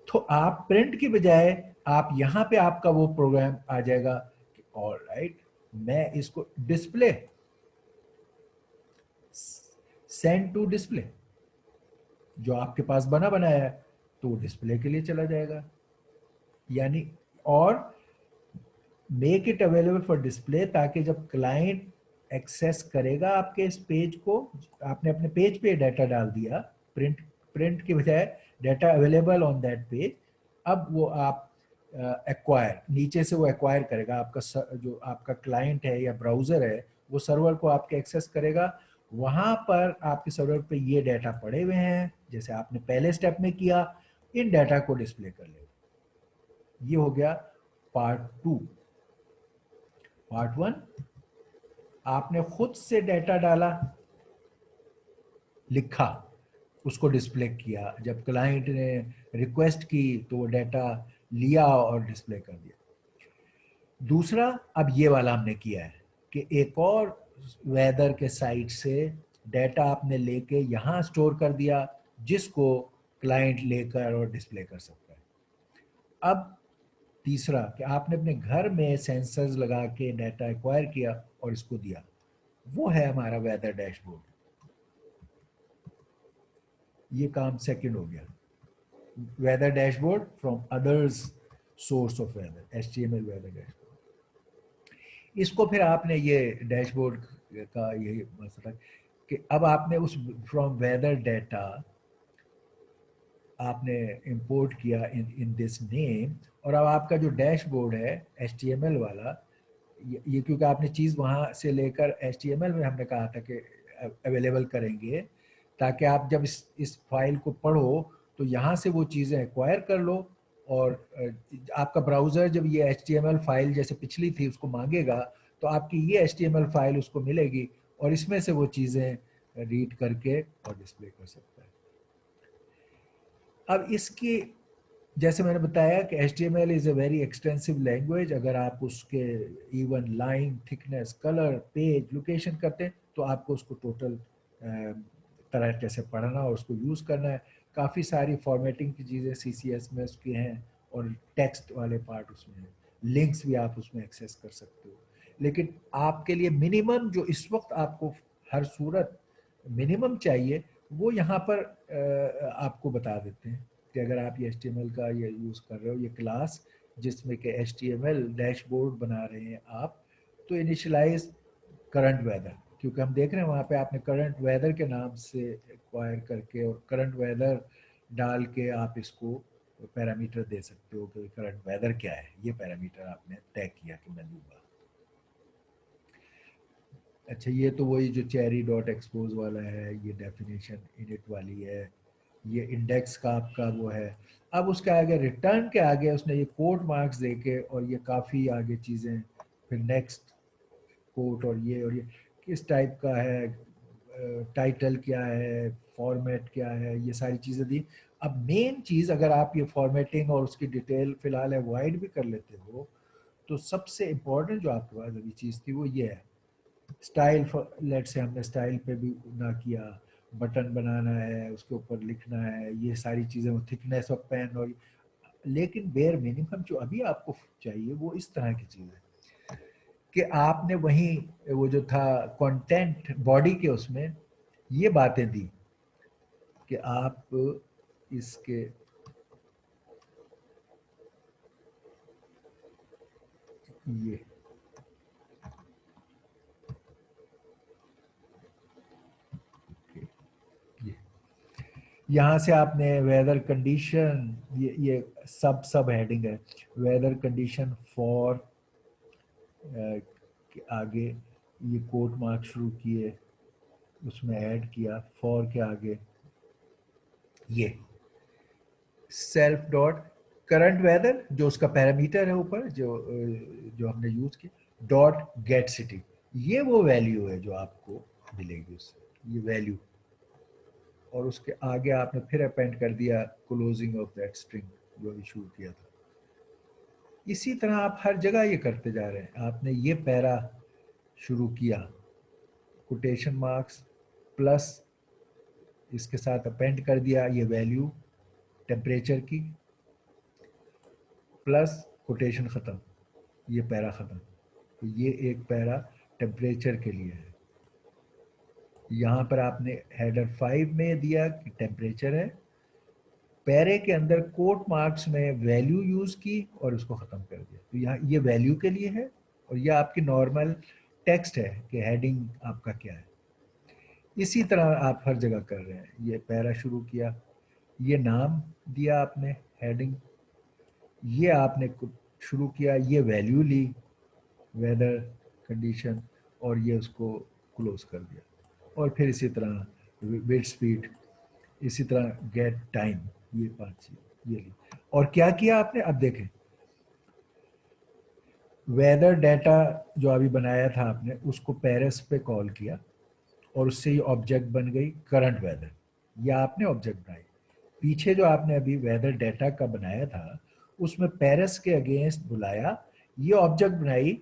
तो आप प्रिंट की बजाय आप यहां पे आपका वो प्रोग्राम आ जाएगा कि ऑल राइट, मैं इसको डिस्प्ले, सेंड टू डिस्प्ले, जो आपके पास बना बनाया है तो वो डिस्प्ले के लिए चला जाएगा। यानी और make it available for display, ताकि जब क्लाइंट एक्सेस करेगा आपके इस पेज को, आपने अपने पेज पे डाटा डाल दिया, प्रिंट प्रिंट के बजाय data available on that page, अब वो आप एक्वायर, नीचे से वो एक्वायर करेगा, आपका जो आपका क्लाइंट है या ब्राउजर है वो सर्वर को आपके एक्सेस करेगा, वहां पर आपके सर्वर पे ये डाटा पड़े हुए हैं जैसे आपने पहले स्टेप में किया, इन डाटा को डिस्प्ले कर लेगा। ये हो गया पार्ट 2। पार्ट 1, आपने खुद से डाटा डाला, लिखा, उसको डिस्प्ले किया, जब क्लाइंट ने रिक्वेस्ट की तो वो डाटा लिया और डिस्प्ले कर दिया। दूसरा, अब ये वाला हमने किया है कि एक और वेदर के साइट से डाटा आपने लेके यहाँ स्टोर कर दिया, जिसको क्लाइंट लेकर और डिस्प्ले कर सकता है। अब तीसरा कि आपने अपने घर में सेंसर्स लगा के डाटा एक्वायर किया और इसको दिया, वो है हमारा वेदर डैशबोर्ड। ये काम सेकंड हो गया, weather dashboard from others source of weather, HTML weather dashboard. इसको फिर आपने ये डैशबोर्ड का यही मसला कि अब आपने उस फ्रॉम वेदर डाटा आपने इंपोर्ट किया इन दिस नेम, और अब आपका जो डैशबोर्ड है एचटीएमएल वाला, ये क्योंकि आपने चीज़ वहाँ से लेकर एचटीएमएल में हमने कहा था कि अवेलेबल करेंगे, ताकि आप जब इस फाइल को पढ़ो तो यहाँ से वो चीज़ें एक्वायर कर लो, और आपका ब्राउज़र जब ये एचटीएमएल फाइल जैसे पिछली थी उसको मांगेगा तो आपकी ये एचटीएमएल फाइल उसको मिलेगी, और इसमें से वो चीज़ें रीड करके और डिस्प्ले कर सकता है। अब इसकी, जैसे मैंने बताया कि HTML is a very extensive language, अगर आप उसके even line, thickness, colour, page, location करते हैं तो आपको उसको टोटल तरह कैसे पढ़ना और उसको यूज़ करना है। काफ़ी सारी फॉर्मेटिंग की चीज़ें CSS में उसकी हैं, और टेक्स्ट वाले पार्ट उसमें हैं, लिंक्स भी आप उसमें एक्सेस कर सकते हो। लेकिन आपके लिए मिनिमम जो इस वक्त आपको हर सूरत मिनिमम चाहिए, वो यहाँ पर आपको बता देते हैं कि अगर आप ये HTML का ये यूज़ कर रहे हो, ये क्लास जिसमें कि HTML डैशबोर्ड बना रहे हैं आप, तो इनिशियलाइज करंट वेदर, क्योंकि हम देख रहे हैं वहाँ पे आपने करंट वेदर के नाम से एक्वायर करके और करंट वेदर डाल के आप इसको पैरामीटर दे सकते हो कि करंट वेदर क्या है, ये पैरामीटर आपने तय किया कि मैं दूंगा। अच्छा, ये तो वही जो चेरी डॉट एक्सपोज वाला है, ये डेफिनेशन इनिट वाली है, ये इंडेक्स का आपका वो है। अब उसके आगे रिटर्न के आगे उसने ये कोट मार्क्स देके और ये काफ़ी आगे चीज़ें, फिर नेक्स्ट कोट और ये किस टाइप का है, टाइटल क्या है, फॉर्मेट क्या है, ये सारी चीज़ें दी। अब मेन चीज़, अगर आप ये फॉर्मेटिंग और उसकी डिटेल फिलहाल अवॉइड भी कर लेते हो, तो सबसे इम्पोर्टेंट जो आपके पास अभी चीज़ थी वो ये है स्टाइल। लेट से हमने स्टाइल पे भी ना किया, बटन बनाना है, उसके ऊपर लिखना है, ये सारी चीज़ें, थिकनेस ऑफ पेन, और लेकिन बेयर मिनिमम जो अभी आपको चाहिए वो इस तरह की चीज़ है कि आपने वहीं वो जो था कंटेंट बॉडी के उसमें ये बातें दी कि आप इसके ये ये यहाँ से आपने वेदर कंडीशन, ये सब हेडिंग है, वेदर कंडीशन फॉर के आगे ये कोट मार्क शुरू किए, उसमें ऐड किया, फॉर के आगे ये सेल्फ डॉट करंट वेदर, जो उसका पैरामीटर है ऊपर जो हमने यूज किया, डॉट गेट सिटी, ये वो वैल्यू है जो आपको मिलेगी उससे, ये वैल्यू, और उसके आगे आपने फिर अपेंड कर दिया क्लोजिंग ऑफ दैट स्ट्रिंग जो इशू किया था। इसी तरह आप हर जगह ये करते जा रहे हैं। आपने ये पैरा शुरू किया, कोटेशन मार्क्स प्लस इसके साथ अपेंड कर दिया ये वैल्यू टेम्परेचर की, प्लस कोटेशन ख़त्म, ये पैरा ख़त्म। तो ये एक पैरा टेम्परेचर के लिए है। यहाँ पर आपने हेडर 5 में दिया कि टेम्परेचर है, पैरे के अंदर कोट मार्क्स में वैल्यू यूज़ की और उसको ख़त्म कर दिया। तो यहाँ ये वैल्यू के लिए है और ये आपकी नॉर्मल टेक्स्ट है कि हेडिंग आपका क्या है। इसी तरह आप हर जगह कर रहे हैं। ये पैरा शुरू किया, ये नाम दिया आपने हेडिंग, ये आपने शुरू किया, ये वैल्यू ली वेदर कंडीशन और ये उसको क्लोज कर दिया। और फिर इसी तरह वेट स्पीड, इसी तरह गेट टाइम, ये 5 चीज ये ली। और क्या किया आपने, अब देखें वेदर डाटा जो अभी बनाया था आपने उसको पेरिस पे कॉल किया और उससे ये ऑब्जेक्ट बन गई करंट वेदर, ये आपने ऑब्जेक्ट बनाई। पीछे जो आपने अभी वेदर डाटा का बनाया था उसमें पेरिस के अगेंस्ट बुलाया, ये ऑब्जेक्ट बनाई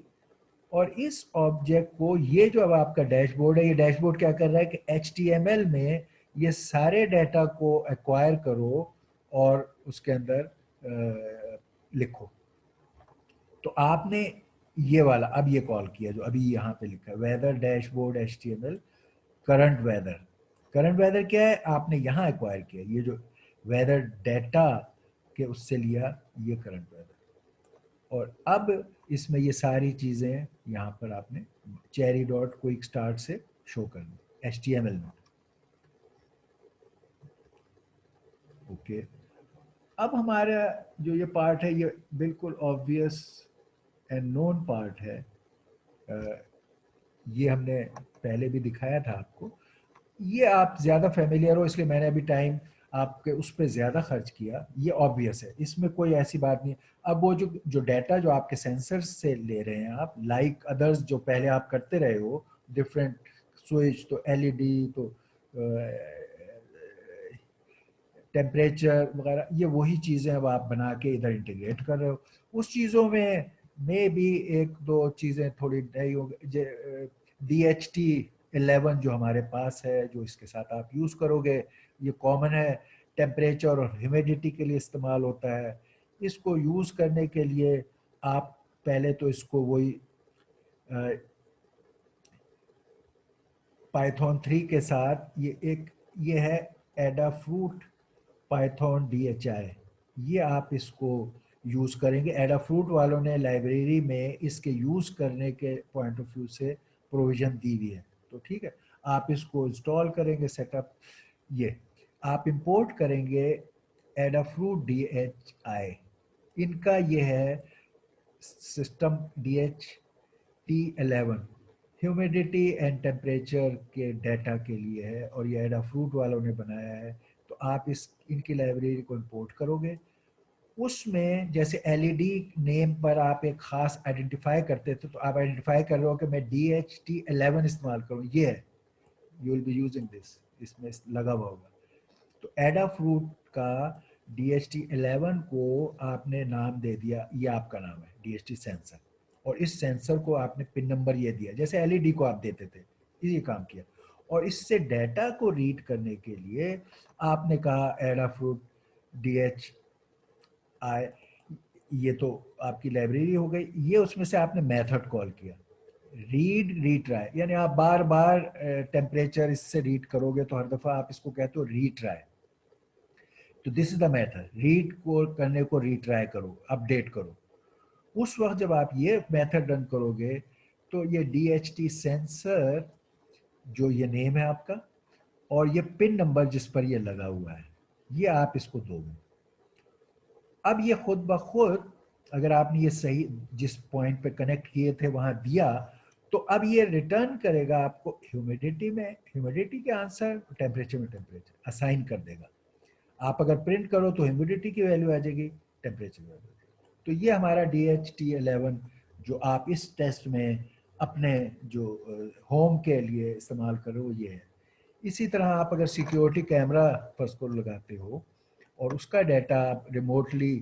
और इस ऑब्जेक्ट को, ये जो अब आपका डैशबोर्ड है, ये डैशबोर्ड क्या कर रहा है कि HTML में ये सारे डाटा को एक्वायर करो और उसके अंदर लिखो। तो आपने ये वाला अब ये कॉल किया जो अभी यहाँ पे लिखा है weather dashboard HTML current weather. Current weather क्या है, आपने यहाँ एक्वायर किया, ये जो वेदर डाटा के उससे लिया ये करंट वेदर। और अब इसमें ये सारी चीज़ें यहाँ पर आपने चेरी डॉट क्विक स्टार्ट से शो कर दी HTML में। ओके, अब हमारा जो ये पार्ट है ये बिल्कुल ऑब्वियस एंड नोन पार्ट है। ये हमने पहले भी दिखाया था आपको, ये आप ज़्यादा फेमिलियर हो इसलिए मैंने अभी टाइम आपके उस पर ज़्यादा खर्च किया। ये ऑब्वियस है, इसमें कोई ऐसी बात नहीं। अब वो जो डाटा जो आपके सेंसर से ले रहे हैं आप, लाइक अदर्स जो पहले आप करते रहे हो, डिफरेंट स्विच तो LED तो टेम्परेचर वगैरह, ये वही चीज़ें अब आप बना के इधर इंटीग्रेट कर रहे हो। उस चीज़ों में भी एक दो चीज़ें थोड़ी नई हो गई। DHT11 जो हमारे पास है, जो इसके साथ आप यूज़ करोगे, ये कॉमन है, टेम्परेचर और ह्यूमिडिटी के लिए इस्तेमाल होता है। इसको यूज़ करने के लिए आप पहले तो इसको वही पाइथन 3 के साथ ये है एडाफ्रूट पाइथन DHI, ये आप इसको यूज़ करेंगे। एडाफ्रूट वालों ने लाइब्रेरी में इसके यूज़ करने के पॉइंट ऑफ व्यू से प्रोविज़न दी हुई है। तो ठीक है, आप इसको इंस्टॉल करेंगे, सेटअप, ये आप इंपोर्ट करेंगे एडाफ्रूट DHI, इनका ये है system DHT11 humidity and temperature के डाटा के लिए है और ये एडाफ्रूट वालों ने बनाया है। तो आप इनकी लाइब्रेरी को इंपोर्ट करोगे। उसमें जैसे LED नेम पर आप एक खास आइडेंटिफाई करते थे, तो आप आइडेंटिफाई कर रहे हो कि मैं DHT11 इस्तेमाल करूँ, ये है, you will be using this, इसमें लगा हुआ होगा। तो एडाफ्रूट का DHT11 को आपने नाम दे दिया, ये आपका नाम है DHT सेंसर, और इस सेंसर को आपने पिन नंबर ये दिया जैसे LED को आप देते थे, ये काम किया। और इससे डाटा को रीड करने के लिए आपने कहा एडाफ्रूट DHI, ये तो आपकी लाइब्रेरी हो गई। ये उसमें से आपने मेथड कॉल किया रीड रीट्राई, यानी आप बार बार टेम्परेचर इससे रीड करोगे तो हर दफ़ा आप इसको कहते हो रीट्राई। तो this is the method, read को करने को रीट्राई करो, अपडेट करो। उस वक्त जब आप ये मेथड रन करोगे तो ये DHT सेंसर जो ये नेम है आपका और ये पिन नंबर जिस पर ये लगा हुआ है, ये आप इसको दोगे। अब ये खुद ब खुद अगर आपने ये सही जिस पॉइंट पे कनेक्ट किए थे वहां दिया, तो अब ये रिटर्न करेगा आपको ह्यूमिडिटी में ह्यूमिडिटी के आंसर, टेम्परेचर में टेम्परेचर असाइन कर देगा। आप अगर प्रिंट करो तो ह्यूमिडिटी की वैल्यू आ जाएगी, टेम्परेचर की वैल्यू। तो ये हमारा DHT11 जो आप इस टेस्ट में अपने जो होम के लिए इस्तेमाल करो वो ये है। इसी तरह आप अगर सिक्योरिटी कैमरा फर्स्ट को लगाते हो और उसका डाटा आप रिमोटली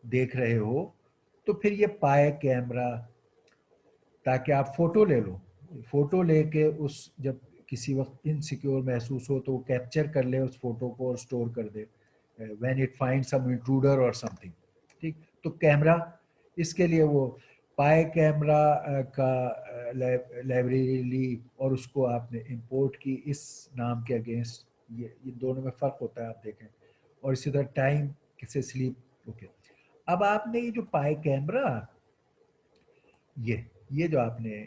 देख रहे हो, तो फिर ये पाए कैमरा, ताकि आप फोटो ले लो, फोटो लेके उस जब किसी वक्त इनसिक्योर महसूस हो तो वो कैप्चर कर ले उस फोटो को और स्टोर कर दे when it find some intruder और समथिंग। ठीक, तो कैमरा, इसके लिए वो पाई कैमरा का लाइब्रेरी ली और उसको आपने इंपोर्ट की इस नाम के अगेंस्ट। ये दोनों में फ़र्क होता है, आप देखें। और इसी तरह टाइम से स्लीप। ओके, अब आपने ये जो पाई कैमरा, ये जो आपने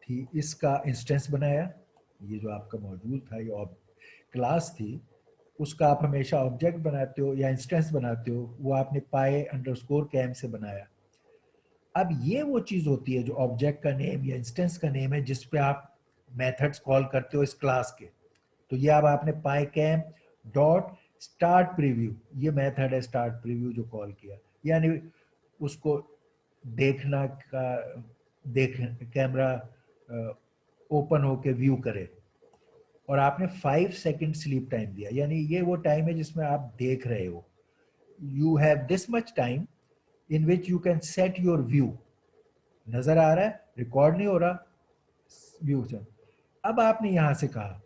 थी इसका इंस्टेंस बनाया, ये जो आपका मौजूद था, ये क्लास थी, उसका आप हमेशा ऑब्जेक्ट बनाते हो या इंस्टेंस बनाते हो, वो आपने पाई अंडरस्कोर कैम से बनाया। अब ये वो चीज़ होती है जो ऑब्जेक्ट का नेम या इंस्टेंस का नेम है जिस पे आप मेथड्स कॉल करते हो इस क्लास के। तो ये अब आपने पाई कैम डॉट स्टार्ट प्रीव्यू, ये मेथड है स्टार्ट प्रीव्यू जो कॉल किया, यानी उसको देखना का, देख कैमरा ओपन होके व्यू करे। और आपने 5 सेकंड स्लीप टाइम दिया, यानी ये वो टाइम है जिसमें आप देख रहे हो। You have this much time in which you can set your view. नजर आ रहा है, रिकॉर्ड नहीं हो रहा, व्यू से। अब आपने यहां से कहा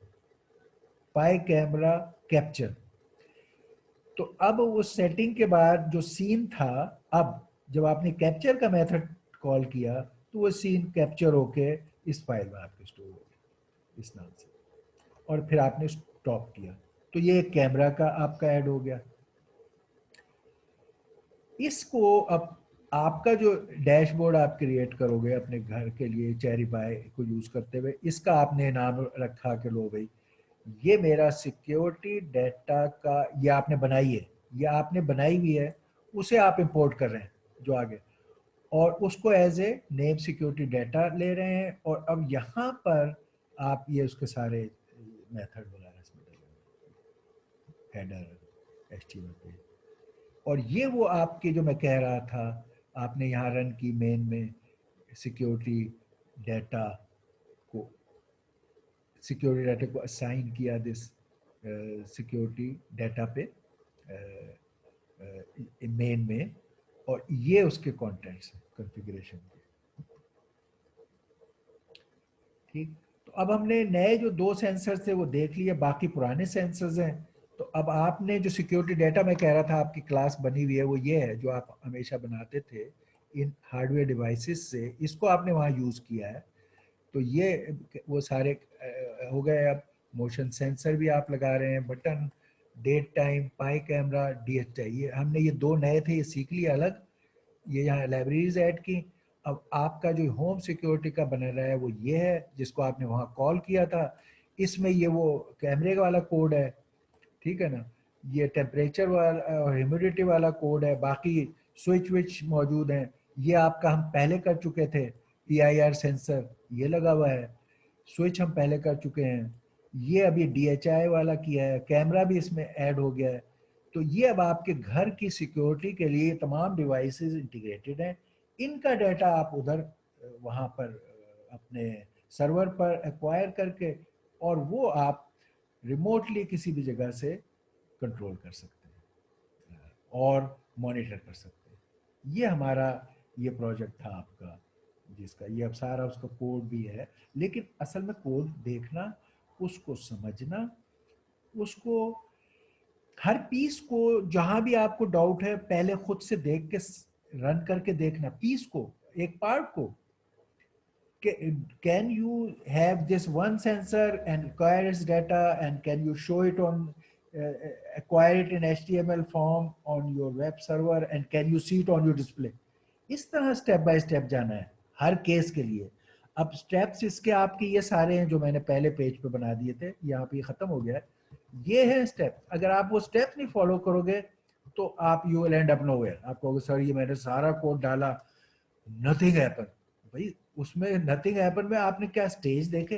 पाई कैमरा कैप्चर, तो अब उस सेटिंग के बाद जो सीन था, अब जब आपने कैप्चर का मेथड कॉल किया तो वो सीन कैप्चर होके इस फाइल में आपके स्टोर हो गया इस नाम से, और फिर आपने स्टॉप किया। तो ये एक कैमरा का आपका ऐड हो गया। इसको अब आपका जो डैशबोर्ड आप क्रिएट करोगे अपने घर के लिए चेरी पाई को यूज करते हुए, इसका आपने नाम रखा कि लो भाई ये मेरा सिक्योरिटी डाटा का, ये आपने बनाई है, ये आपने बनाई हुई है, उसे आप इंपोर्ट कर रहे हैं जो आगे, और उसको as a name security data ले रहे हैं। और अब यहाँ पर आप ये उसके सारे मेथड वगैरह इसमें हेडर एचटीएमएल पे, और ये वो आपके जो मैं कह रहा था, आपने यहाँ रन की मेन में सिक्योरिटी डाटा को, सिक्योरिटी डाटा को असाइन किया दिस सिक्योरिटी डाटा पे मेन में, और ये उसके कंटेंट्स कॉन्फ़िगरेशन के। ठीक, तो अब हमने नए जो 2 सेंसर थे वो देख लिए, बाकी पुराने सेंसर्स हैं। तो अब आपने जो सिक्योरिटी डाटा मैं कह रहा था आपकी क्लास बनी हुई है, वो ये है जो आप हमेशा बनाते थे इन हार्डवेयर डिवाइसेस से, इसको आपने वहाँ यूज़ किया है। तो ये वो सारे हो गए। अब मोशन सेंसर भी आप लगा रहे हैं, बटन, डेट टाइम, पाई कैमरा, DHI, ये हमने ये 2 नए थे, ये सीख लिए अलग, ये यहाँ लाइब्रेरीज ऐड की। अब आपका जो होम सिक्योरिटी का बना रहा है वो ये है जिसको आपने वहाँ कॉल किया था, इसमें ये वो कैमरे वाला कोड है, ठीक है ना, ये टेम्परेचर वाला और ह्यूमिडिटी वाला कोड है, बाकी स्विच विच मौजूद हैं। ये आपका हम पहले कर चुके थे, PIR सेंसर ये लगा हुआ है, स्विच हम पहले कर चुके हैं, ये अभी DHI वाला किया है, कैमरा भी इसमें ऐड हो गया है। तो ये अब आपके घर की सिक्योरिटी के लिए तमाम डिवाइसेस इंटीग्रेटेड हैं। इनका डाटा आप उधर वहाँ पर अपने सर्वर पर एक्वायर करके, और वो आप रिमोटली किसी भी जगह से कंट्रोल कर सकते हैं और मॉनिटर कर सकते हैं। ये हमारा ये प्रोजेक्ट था आपका, जिसका ये अब सारा उसका कोड भी है। लेकिन असल में कोड देखना, उसको समझना, उसको हर पीस को, जहां भी आपको डाउट है पहले खुद से देख के रन करके देखना पीस को, एक पार्ट को। Can you have this one sensor and acquire its data, and can you show it on acquire it in HTML form on your web server, and can you see it on your display? इस तरह step by step जाना है हर case के लिए। अब steps इसके आपके ये सारे हैं जो मैंने पहले पेज पे बना दिए थे, यहाँ पे खत्म हो गया है। ये है स्टेप, अगर आप वो स्टेप नहीं फॉलो करोगे तो आप you will and up nowhere. आप कहोगे सर ये मैंने सारा कोड डाला, नथिंग हैपन। भाई उसमें नथिंग हैपन में आपने क्या स्टेज देखे?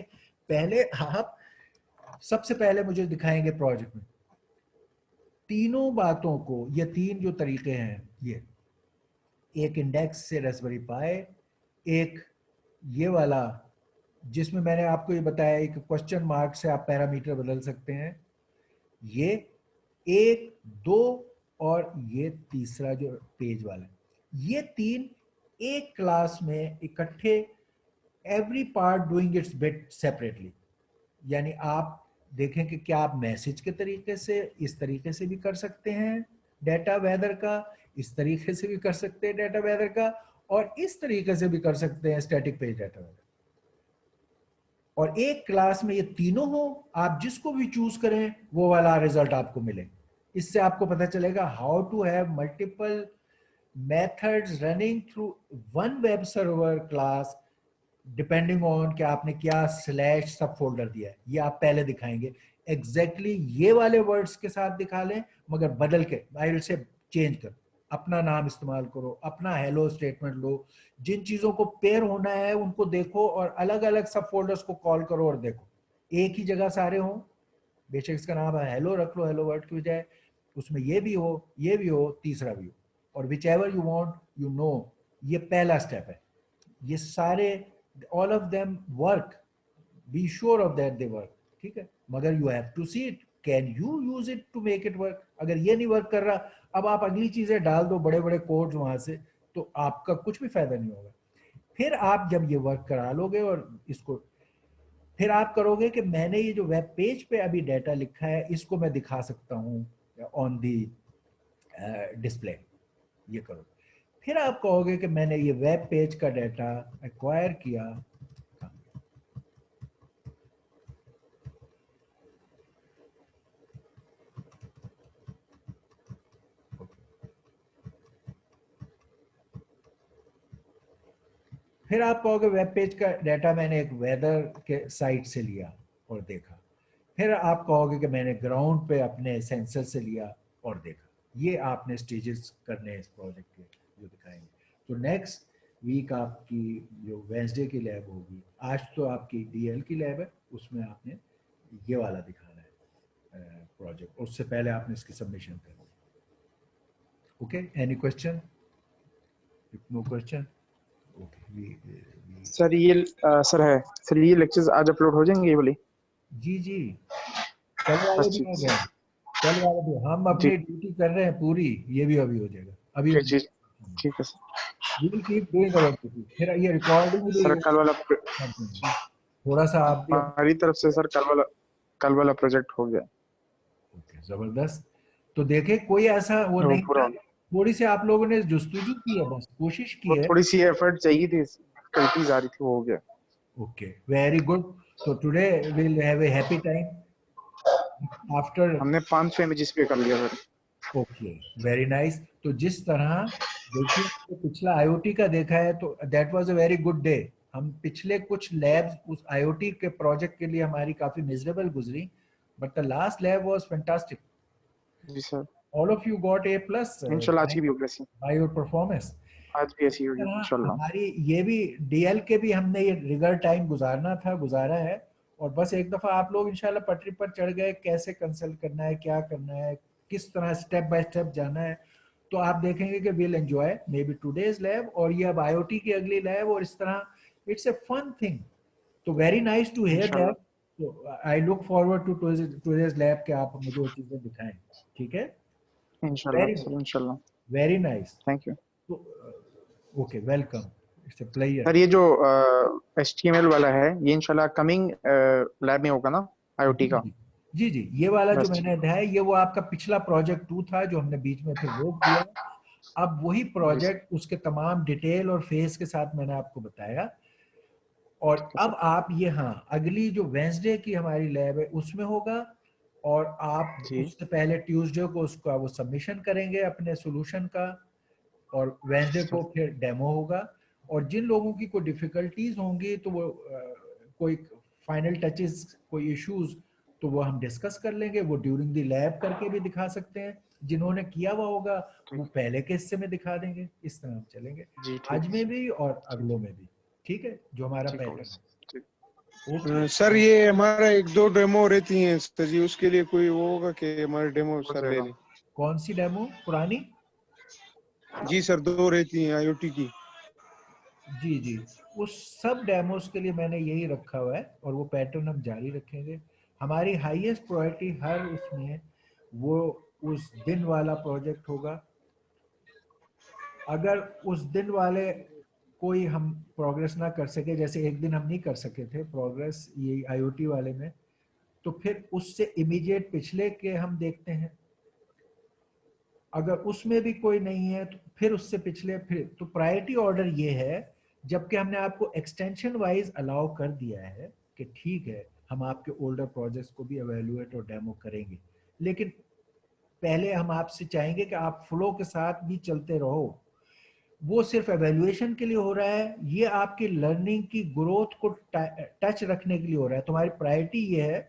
पहले आप सबसे पहले मुझे दिखाएंगे प्रोजेक्ट में तीनों बातों को, ये 3 जो तरीके हैं, ये एक इंडेक्स से रास्पबेरी पाई, एक ये वाला जिसमें मैंने आपको ये बताया एक क्वेश्चन मार्क से आप पैरामीटर बदल सकते हैं, ये 1, 2 और ये तीसरा जो पेज वाला है, ये 3 एक क्लास में इकट्ठे, every part doing it's bit separately. यानी आप देखें कि क्या आप मैसेज के तरीके से इस तरीके से भी कर सकते हैं डाटा वेदर का, इस तरीके से भी कर सकते हैं डाटा वेदर का, और इस तरीके से भी कर सकते हैं स्टैटिक पेज डाटा वेदर। और एक क्लास में ये तीनों हो, आप जिसको भी चूज करें वो वाला रिजल्ट आपको मिले। इससे आपको पता चलेगा how to have multiple methods running through one web server class, depending on कि आपने क्या स्लैश सब फोल्डर दिया है। ये आप पहले दिखाएंगे एग्जैक्टली ये वाले वर्ड्स के साथ दिखा लें, मगर बदल के आई विल से चेंज कर, अपना नाम इस्तेमाल करो, अपना हेलो स्टेटमेंट लो, जिन चीजों को पेयर होना है उनको देखो और अलग अलग सब फोल्डर्स को कॉल करो और देखो एक ही जगह सारे हों। बेशक इसका नाम है हेलो रख लो, हेलो वर्ड की बजाय उसमें ये भी हो, ये भी हो, तीसरा भी हो, और whichever you want you know. ये पहला स्टेप है। ये सारे all of them work, be sure of that they work, ठीक है, मगर you have to see it, can you use it to make it work. अगर ये नहीं वर्क कर रहा, अब आप अगली चीजें डाल दो बड़े बड़े कोड्स वहां से, तो आपका कुछ भी फायदा नहीं होगा। फिर आप जब ये वर्क करा लोगे और इसको फिर आप करोगे कि मैंने ये जो वेब पेज पे अभी डाटा लिखा है इसको मैं दिखा सकता हूँ ऑन दी डिस्प्ले, ये करो। फिर आप कहोगे कि मैंने ये वेब पेज का डाटा एक्वायर किया। फिर आप कहोगे वेब पेज का डाटा मैंने एक वेदर के साइट से लिया और देखा। फिर आप कहोगे कि मैंने ग्राउंड पे अपने सेंसर से लिया और देखा। ये आपने स्टेजेस करने हैं इस प्रोजेक्ट के जो दिखाएंगे। तो नेक्स्ट वीक आपकी जो वेंसडे की लैब होगी, आज तो आपकी डीएल की लैब है, उसमें आपने ये वाला दिखाना है प्रोजेक्ट, उससे पहले आपने इसकी सबमिशन करनी है। Okay, any question? If no question, okay we sir ये सर है सर, ये लेक्चर्स आज अपलोड हो जाएंगे ये वाली? जी जी, कल वाले भी अच्छी हो गए, कल वाले भी हम जी अपनी ड्यूटी कर रहे हैं पूरी, ये भी अभी हो जाएगा अभी। जी जी ठीक है sir. We will keep doing our duty. फिर ये रिकॉर्डिंग भी सर कल वाला कर देंगे। थोड़ा सा आप भी। हमारी तरफ से सर कल वाला प्रोजेक्ट हो गया। ओके, जबरदस्त। तो देखे कोई ऐसा वो वो नहीं पूरा था, हो गया। थोड़ी सी आप लोगों ने जुस्तजू की है, बस कोशिश की वो है। थोड़ी सी एफर्ट चाहिए थी, डिफिकल्टीज आ रही थी, वो हो गया। Okay, very good. तो today will have a happy time after. हमने 500 इमेजेस पे कर लिया सर। Okay, very nice. तो जिस तरह देखिए तो पिछला आईओटी का देखा है तो that was a very good day. हम पिछले कुछ लैब्स उस आईओटी के प्रोजेक्ट के लिए हमारी काफी मिजरेबल गुजरी, but the last lab was fantastic. जी sir, all of you got A plus इंशाल्लाह आज की भी होगी ऐसी। By your performance. आज भी ऐसी होगी तरह इंशाल्लाह। हमारी ये भी डीएल के भी हमने ये रिगर टाइम गुजारना था, गुजारा है। और बस एक दफा आप लोग इंशाल्लाह पटरी पर चढ़ गए, कैसे कंसल्ट करना है, क्या करना है, किस तरह स्टेप बाय स्टेप जाना है, तो आप देखेंगे कि will enjoy may be today's lab और ये अब आईओटी की अगली लैब, और इस तरह इट्स ए फन थिंग। तो very nice to hear that. इंशाल्लाह तो I look forward to today's lab के आप मुझे वो चीजें दिखाएं। ठीक है, इंशाल्लाह वेरी सर इंशाल्लाह। Very nice. Thank you okay, welcome, it's a pleasure. Sir. ये जो HTML वाला है ये इंशाल्लाह कमिंग लैब में होगा ना, IoT जी का? जी जी जी, ये वाला जो बस मैंने ठीक। अध्याय है ये वो आपका पिछला प्रोजेक्ट 2 था जो हमने बीच में फिर रोक दिया। अब वही जी सर प्रोजेक्ट उसके तमाम डिटेल और फेस के साथ मैंने आपको बताया। और ठीक है अब सर। आप ये, हाँ, अगली जो वेंसडे की हमारी लैब है उसमें होगा, और आप जी उससे पहले ट्यूसडे को उसका वो सबमिशन करेंगे अपने सॉल्यूशन का, और वेंसडे सर को फिर डेमो होगा। और जिन लोगों की कोई डिफिकल्टीज होंगी तो वो कोई फाइनल टचेस, कोई इश्यूज, तो वो हम डिस्कस कर लेंगे, वो ड्यूरिंग द लैब करके भी दिखा सकते हैं। जिन्होंने किया हुआ होगा वो ठीक। पहले के हिस्से में दिखा देंगे। इस तरह हम चलेंगे जी ठीक आज है में सर। भी और ठीक अगलों में भी। ठीक है, जो हमारा ठीक हो गया पैटर्न सर। ठीक। है। ओके, सर ये हमारा एक दो डेमो रहती हैं सर जी, उसके लिए कोई वो होगा कि हमारे डेमो हो सर ले जाएगा। लें? कौन सी डेमो? पुरानी? जी सर, दो रहती हैं IoT की। जी जी, उस सब डेमोस के लिए मैंने यही रखा हुआ है और वो पैटर्न हम जारी रखेंगे। हमारी हाईएस्ट प्रायोरिटी हर उसमें वो उस दिन वाला प्रोजेक्ट होगा। अगर उस दिन वाले कोई हम प्रोग्रेस ना कर सके, जैसे एक दिन हम नहीं कर सके थे प्रोग्रेस ये आईओटी वाले में, तो फिर उससे इमीडिएट पिछले के हम देखते हैं। अगर उसमें भी कोई नहीं है तो फिर उससे पिछले, फिर तो प्रायोरिटी ऑर्डर ये है, जबकि हमने आपको एक्सटेंशन वाइज अलाउ कर दिया है कि ठीक है हम आपके ओल्डर प्रोजेक्ट्स को भी एवेल्युएट और डेमो करेंगे, लेकिन पहले हम आपसे चाहेंगे कि आप फ्लो के साथ भी चलते रहो। वो सिर्फ एवेल्युएशन के लिए हो रहा है, ये आपकी लर्निंग की ग्रोथ को टच रखने के लिए हो रहा है। तुम्हारी प्रायोरिटी ये है,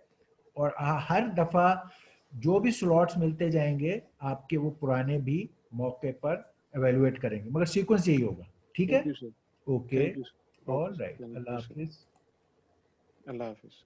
और हर दफा जो भी स्लॉट्स मिलते जाएंगे आपके वो पुराने भी मौके पर एवेल्युएट करेंगे, मगर सीक्वेंस यही होगा। ठीक है, thank you sir, okay, thank you sir, all right, Allah Hafiz. Allah Hafiz.